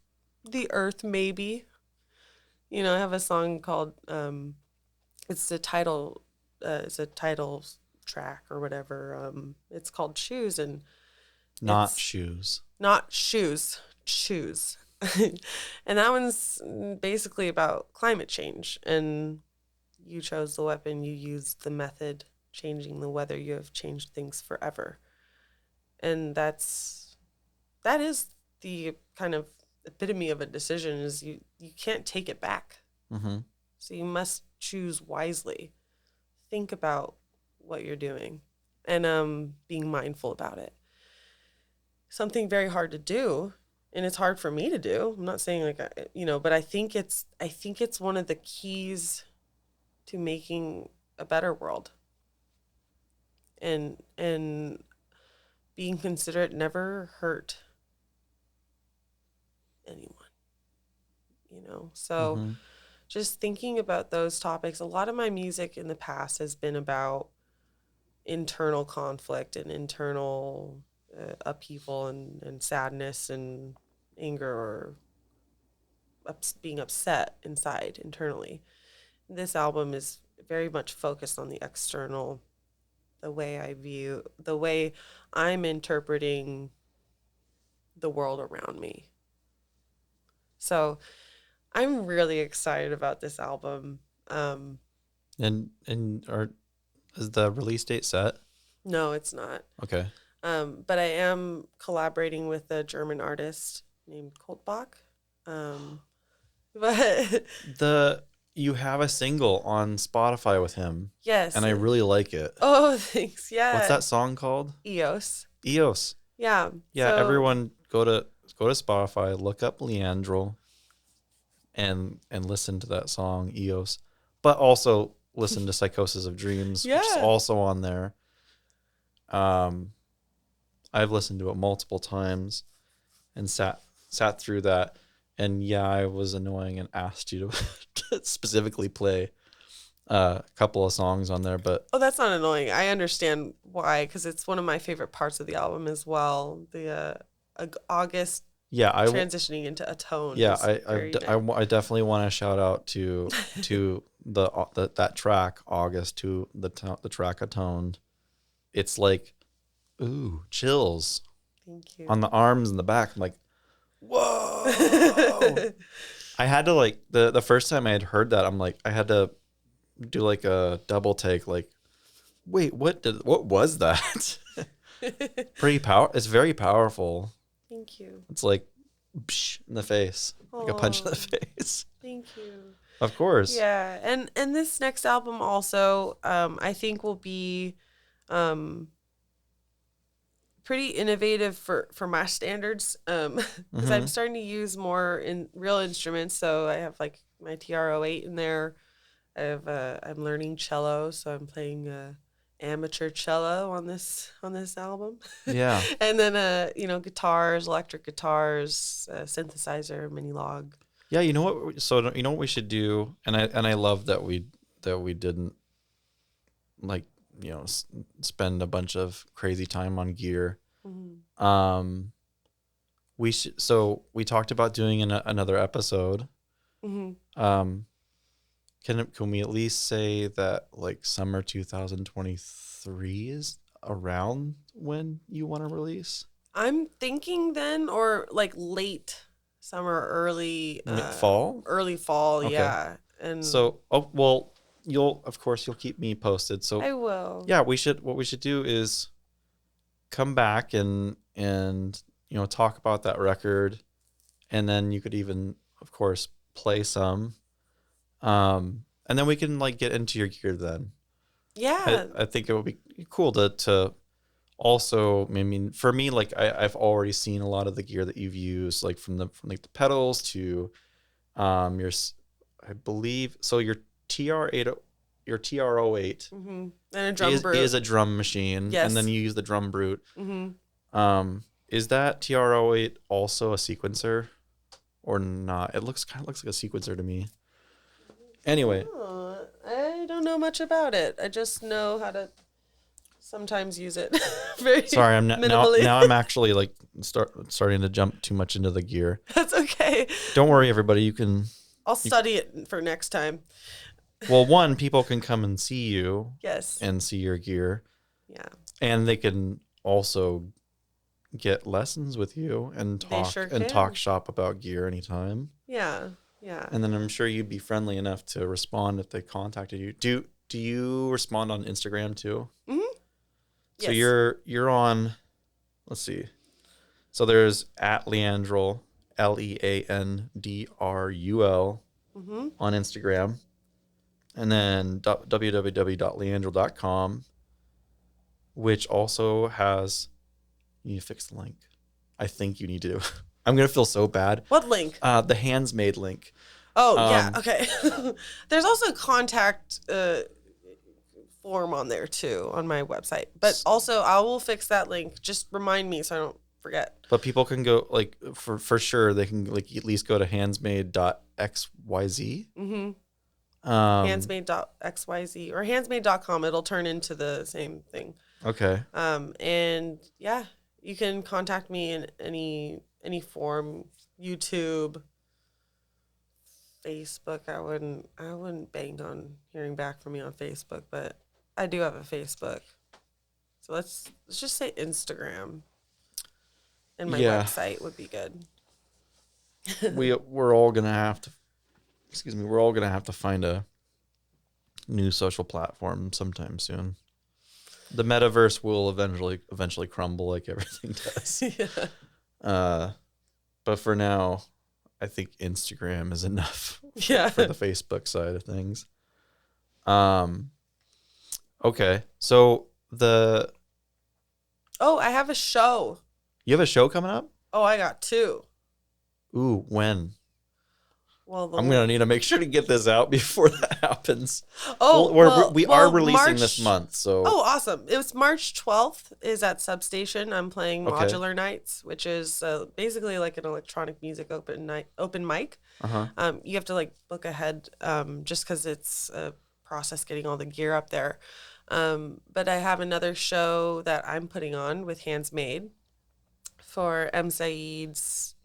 The earth, maybe. I have a song called it's a title track or whatever. It's called Choose, and not shoes. Choose. And that one's basically about climate change, and you chose the weapon, you used the method, changing the weather, you have changed things forever. And that is the kind of epitome of a decision, is you can't take it back. So you must choose wisely. Think about what you're doing and being mindful about it. Something very hard to do, and it's hard for me to do. I'm not saying but I think it's one of the keys to making a better world. And being considerate never hurt anyone. So just thinking about those topics. A lot of my music in the past has been about internal conflict and internal upheaval and sadness and anger, or being upset inside internally. This album is very much focused on the external, the way I'm interpreting the world around me. So I'm really excited about this album. And Is the release date set? No, it's not. Okay. But I am collaborating with a German artist named Koltbach. But You have a single on Spotify with him. yes. And I really like it. Oh, thanks. Yeah. What's that song called? EOS. EOS. Yeah. Yeah, So, everyone go to Spotify, look up Leandrul and listen to that song EOS. But also listen to Psychosis of Dreams, which is Yeah. also on there. I've listened to it multiple times and sat through that. And yeah, I was annoying and asked you to specifically play a couple of songs on there, but oh, that's not annoying. I understand why, because it's one of my favorite parts of the album as well. The August yeah, transitioning into Atone. yeah, is very nice. I definitely want to shout out to that track August, to the track Atoned. It's like, ooh, chills Thank you. on the arms and the back. I'm like, whoa. I had to, like, the first time I had heard that, I'm like, I had to do like a double take, like, wait, what was that? It's very powerful. Thank you. It's like psh, in the face, like a punch in the face. Thank you. Of course. Yeah, and this next album also, I think will be, pretty innovative for my standards, because I'm starting to use more in real instruments. So I have like my TR-08 in there. I'm learning cello, so I'm playing amateur cello on this album. Yeah. And then guitars, electric guitars, synthesizer, mini log. Yeah, you know what? So you know what we should do, and I love that we didn't, like, spend a bunch of crazy time on gear. Mm-hmm. We talked about doing another episode. Mm-hmm. Can we at least say that, like, summer 2023 is around when you want to release? I'm thinking then, or like late summer, early fall? Early fall, Okay. yeah. And So, you'll keep me posted. So I will. yeah, what we should do is come back and talk about that record, and then you could even, of course, play some, and then we can, like, get into your gear then. Yeah. I think it would be cool to also, I mean, for me, like, I've already seen a lot of the gear that you've used, like from the pedals to your, I believe so, your TR-08 Mm-hmm. And a drum brute is a drum machine. Yes. And then you use the drum brute. Mm-hmm. Is that TR-08 also a sequencer or not? It kind of looks like a sequencer to me. Anyway, I don't know much about it. I just know how to sometimes use it. Very sorry, minimally. now I'm actually, like, starting to jump too much into the gear. That's okay. Don't worry, everybody. I'll study it for next time. Well, one, people can come and see you. Yes. And see your gear. Yeah. And they can also get lessons with you and talk shop about gear anytime. Yeah. Yeah. And then I'm sure you'd be friendly enough to respond if they contacted you. Do you respond on Instagram too? Mm-hmm. So yes. you're on, let's see. So there's @Leandrul, LEANDRUL on Instagram. And then www.leandrul.com, which also has, you need to fix the link. I think you need to. I'm going to feel so bad. What link? The Handsmade link. Oh, yeah. Okay. There's also a contact form on there too on my website. But also I will fix that link. Just remind me so I don't forget. But people can go, like, for sure, they can, like, at least go to handsmade.xyz. Mm-hmm. Handsmade.xyz or handsmade.com. It'll turn into the same thing. Okay. And yeah, you can contact me in any form. YouTube, Facebook. I wouldn't bank on hearing back from me on Facebook, but I do have a Facebook. So let's just say Instagram. And my website would be good. we're all gonna have to find a new social platform sometime soon. The metaverse will eventually crumble like everything does. Yeah. But for now, I think Instagram is enough Yeah. for the Facebook side of things. Okay. So I have a show. you have a show coming up? Oh, I got 2. Ooh, when? Well, I'm gonna need to make sure to get this out before that happens. Oh, we are releasing March, this month, so. Oh, awesome! It was March 12th. Is at Substation. I'm playing Okay. Modular Nights, which is basically like an electronic music open mic. You have to like book ahead, just because it's a process getting all the gear up there. But I have another show that I'm putting on with Handsmade for M. Saeed's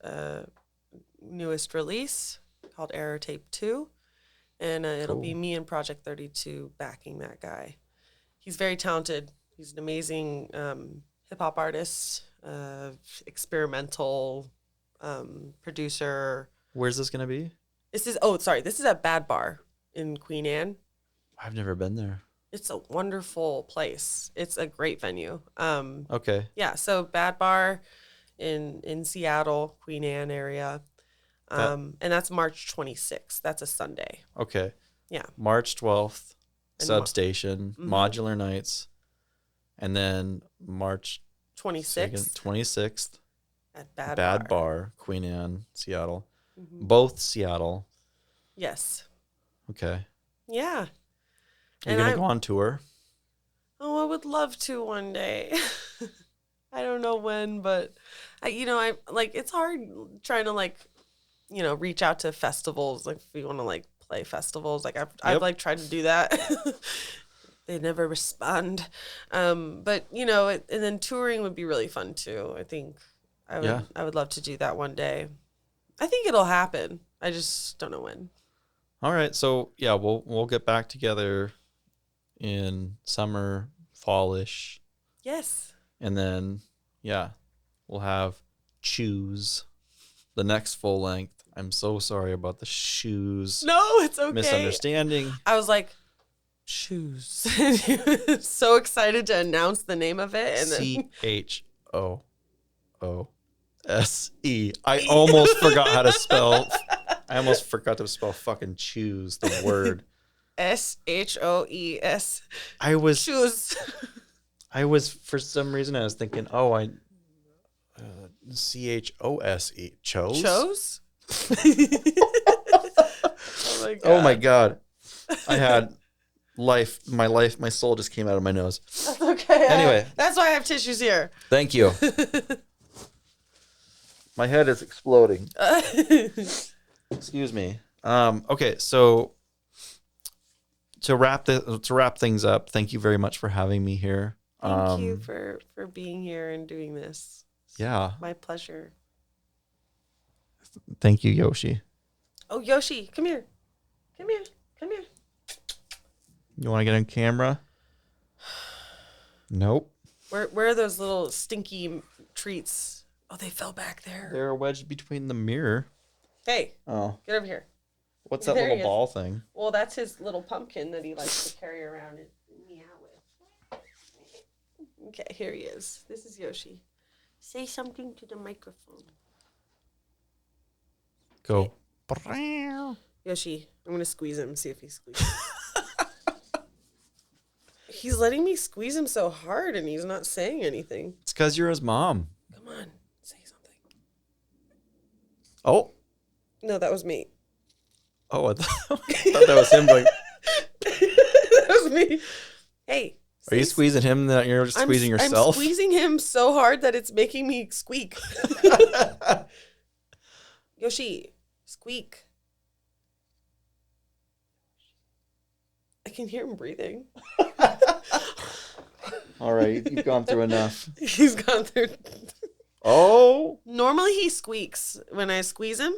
newest release called Error Tape 2. And it'll be me and Project 32 backing that guy. He's very talented. He's an amazing hip-hop artist, experimental producer. Where's this going to be? This is at Bad Bar in Queen Anne. I've never been there. It's a wonderful place. It's a great venue. Okay. Yeah, so Bad Bar in Seattle, Queen Anne area. And that's March 26th. That's a Sunday. Okay. Yeah. March 12th, And Substation, Modular Nights, and then March 26th at at Bad Bar, Queen Anne, Seattle. Mm-hmm. Both Seattle. Yes. Okay. Yeah. Are you going to go on tour? Oh, I would love to one day. I don't know when, but I like, it's hard trying to like, reach out to festivals. Like if you want to like play festivals, like I've like tried to do that. They never respond. But and then touring would be really fun too. I think I would love to do that one day. I think it'll happen. I just don't know when. All right. So yeah, we'll get back together in summer, fallish. Yes. And then we'll have Choose, the next full length. I'm so sorry about the shoes. No, it's okay. Misunderstanding. I was like, Shoes. So excited to announce the name of it. And then CHOOSE. I almost forgot how to spell. I almost forgot to spell fucking choose, the word. SHOES. Shoes. I was, for some reason, I was thinking, CHOSE. Chose? Chose? Oh my God. I had my soul just came out of my nose. That's okay. Anyway. That's why I have tissues here. Thank you. My head is exploding. Excuse me. Okay, so to wrap things up, thank you very much for having me here. Thank you for being here and doing this. Yeah. My pleasure. Thank you, Yoshi. Oh, Yoshi, come here. Come here. Come here. You want to get on camera? Nope. Where are those little stinky treats? Oh, they fell back there. They're wedged between the mirror. Hey. Oh. Get over here. What's that little ball thing? Well, that's his little pumpkin that he likes to carry around and meow with. Okay, here he is. This is Yoshi. Say something to the microphone. Go. Okay. Yoshi, I'm going to squeeze him, see if he squeezes. He's letting me squeeze him so hard and he's not saying anything. It's because you're his mom. Come on, say something. Oh. No, that was me. Oh, I thought that was him going. That was me. Hey. Are you squeezing him that you're just squeezing yourself? I'm squeezing him so hard that it's making me squeak. Yoshi, squeak. I can hear him breathing. All right, you've gone through enough. He's gone through. Oh. Normally he squeaks when I squeeze him.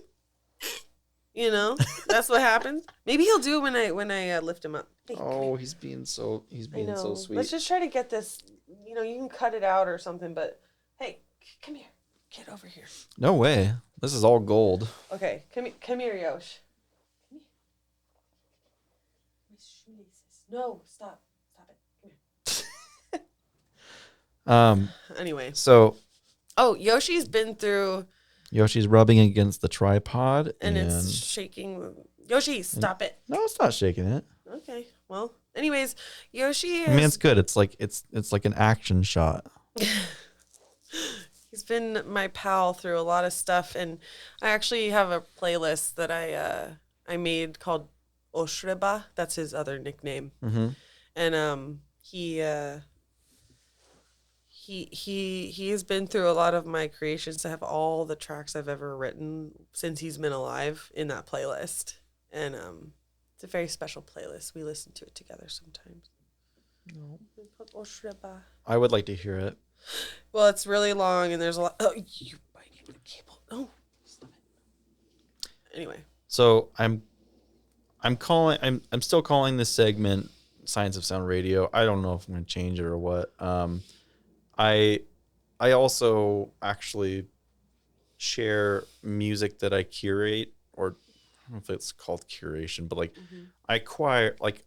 That's what happens. Maybe he'll do it when I lift him up. Hey, he's being so sweet. Let's just try to get this. You can cut it out or something. But hey, come here. Get over here. No way. This is all gold. Okay, come here, Yosh. Come My shoelaces. No, stop. Stop it. Anyway. So Yoshi's been through, Yoshi's rubbing against the tripod and it's shaking. Yoshi, stop it. No, it's not shaking it. Okay. Well, anyways, Yoshi is. I mean, it's good. It's like an action shot. He's been my pal through a lot of stuff, and I actually have a playlist that I made called Oshreba. That's his other nickname. Mm-hmm. And he has been through a lot of my creations to have all the tracks I've ever written since he's been alive in that playlist. And it's a very special playlist. We listen to it together sometimes. No. It's called Oshreba. I would like to hear it. Well, it's really long, and there's a lot. Oh, you're biting the cable. Oh, stop it. Anyway. So I'm still calling this segment Science of Sound Radio. I don't know if I'm going to change it or what. I also actually share music that I curate, or I don't know if it's called curation, but like I acquire like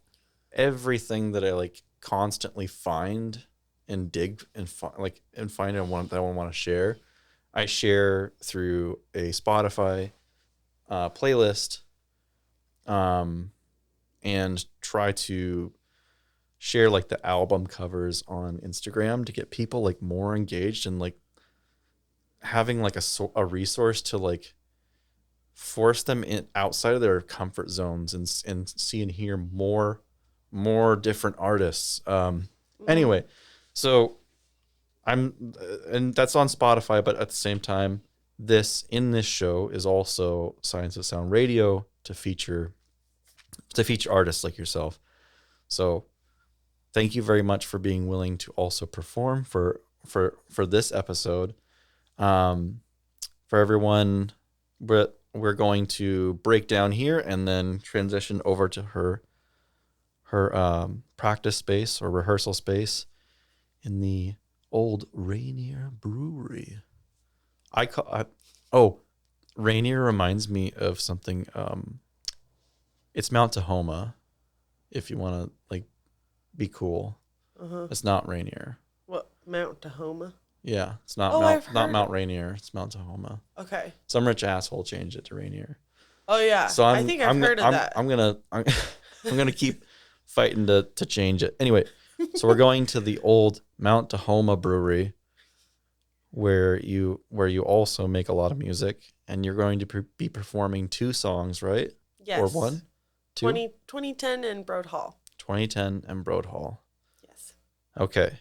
everything that I like constantly find and dig and find and want that I want to share. I share through a Spotify playlist, and try to share like the album covers on Instagram to get people like more engaged and like having like a resource to like force them in outside of their comfort zones and see and hear more different artists. Anyway, so and that's on Spotify, but at the same time, this show is also Science of Sound Radio to feature artists like yourself. So thank you very much for being willing to also perform for this episode. For everyone, we're going to break down here and then transition over to her practice space or rehearsal space in the old Rainier Brewery. Rainier reminds me of something. It's Mount Tahoma, if you want to like be cool. It's not Rainier. What, Mount Tahoma? Yeah, it's not Mount Rainier. It's Mount Tahoma. Okay. Some rich asshole changed it to Rainier. Oh yeah. So I think I've heard of that. I'm gonna keep fighting to change it. Anyway, so we're going to the old Mount Tahoma Brewery, where you also make a lot of music, and you're going to be performing 2 songs, right? Yes. Or 1? 2? 2010 and Broad Hall. 2010 and Broad Hall. Yes. Okay.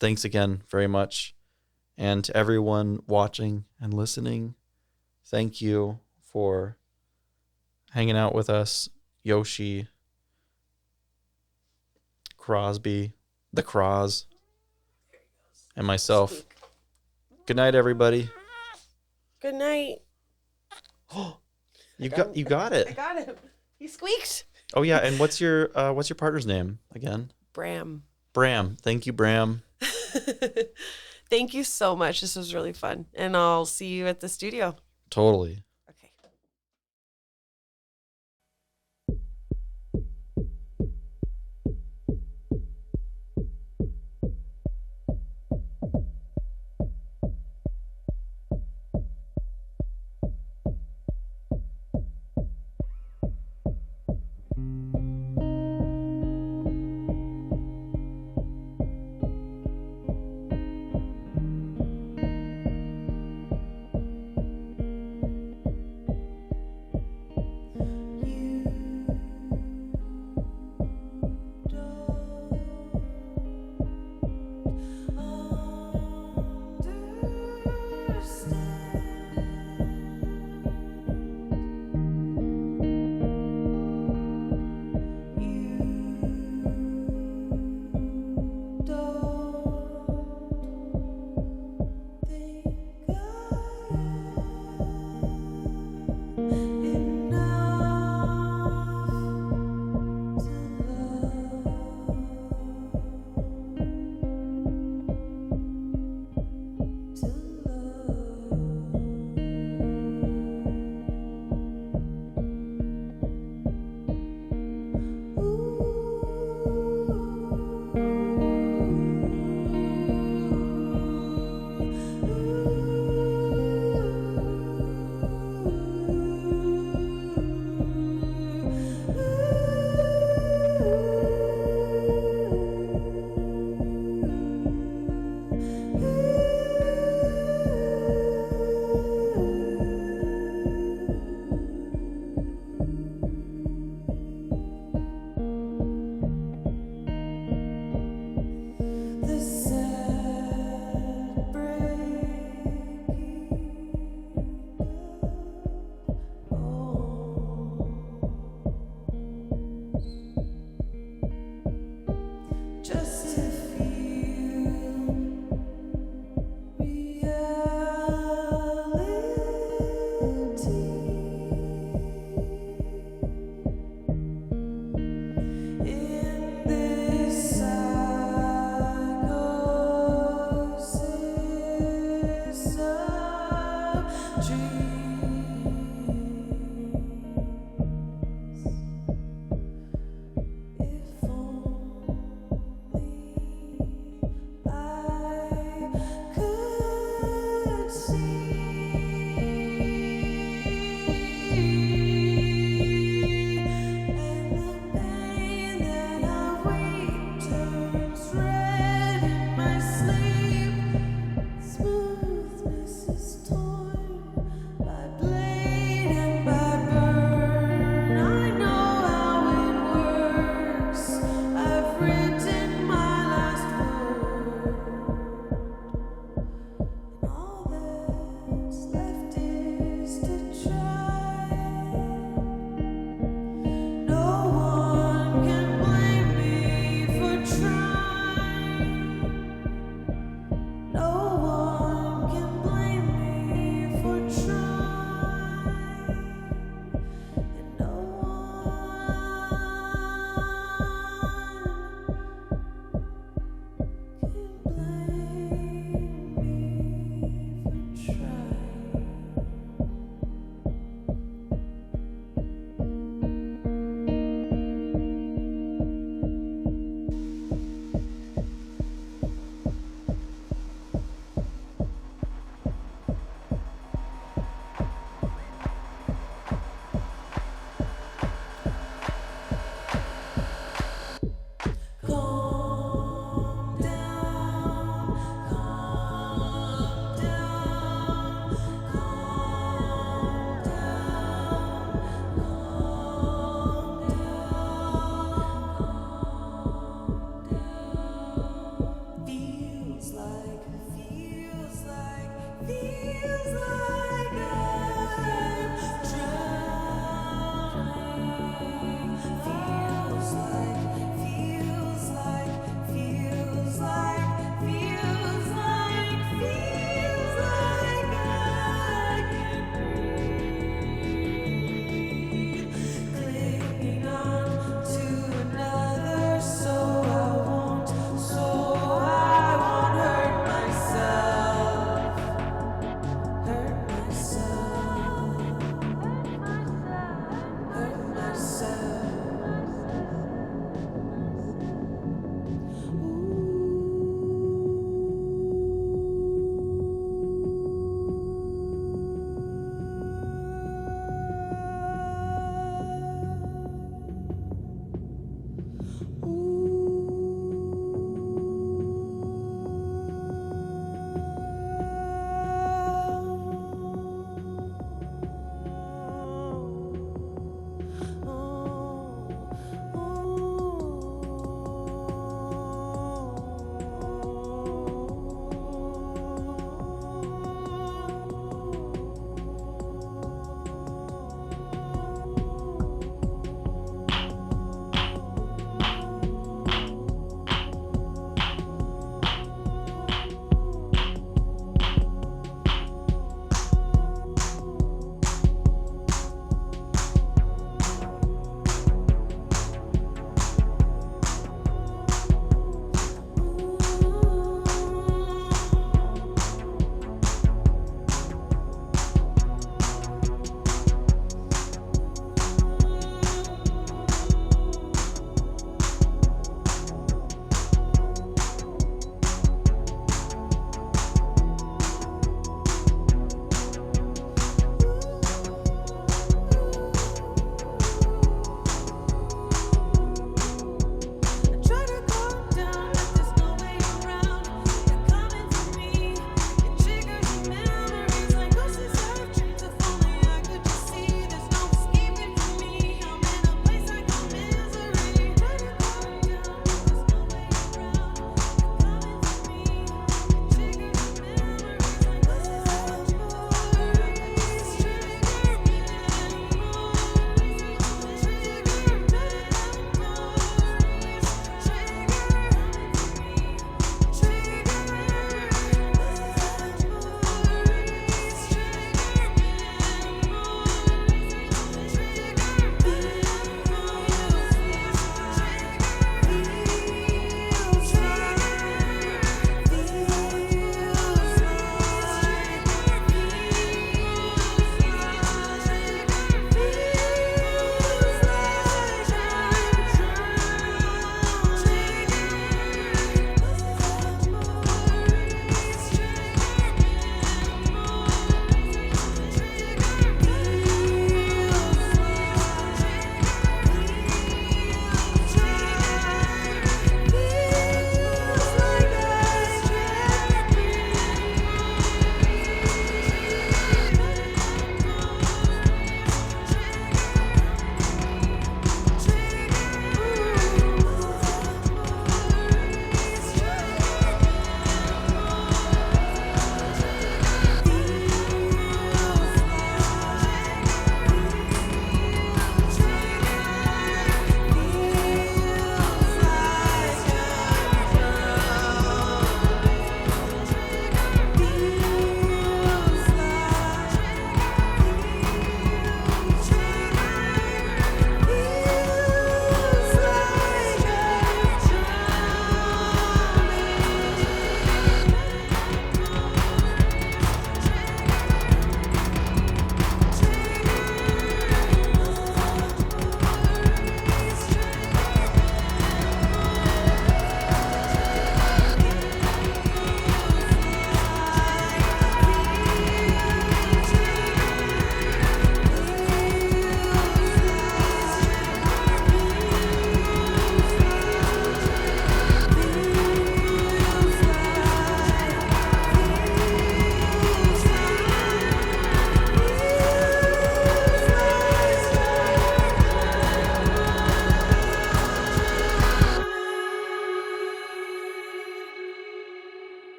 Thanks again very much. And to everyone watching and listening, thank you for hanging out with us. Yoshi, Crosby, the Cross, and myself. Good night, everybody. Good night. You got it. I got him. He squeaked. Oh yeah, and what's your partner's name again? Bram. Bram. Thank you, Bram. Thank you so much. This was really fun. And I'll see you at the studio. Totally. Okay.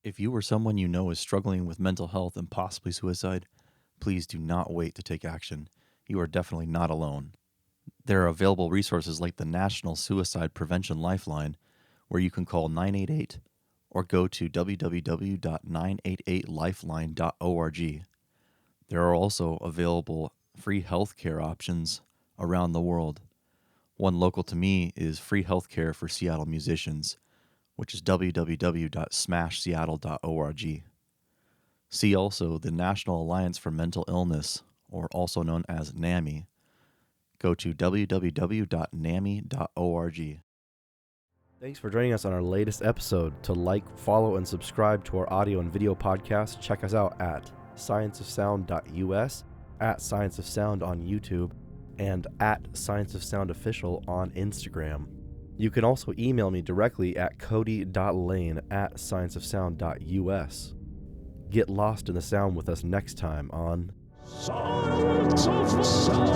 If you or someone you know is struggling with mental health and possibly suicide, please do not wait to take action. You are definitely not alone. There are available resources like the National Suicide Prevention Lifeline, where you can call 988 or go to www.988lifeline.org. There are also available free healthcare options around the world. One local to me is free healthcare for Seattle musicians, which is www.smashseattle.org. See also the National Alliance for Mental Illness, or also known as NAMI. Go to www.nami.org. Thanks for joining us on our latest episode. To like, follow, and subscribe to our audio and video podcast, check us out at scienceofsound.us, at Science of Sound on YouTube, and at Science of Sound Official on Instagram. You can also email me directly at cody.lane@scienceofsound.us. Get lost in the sound with us next time on Science of Sound.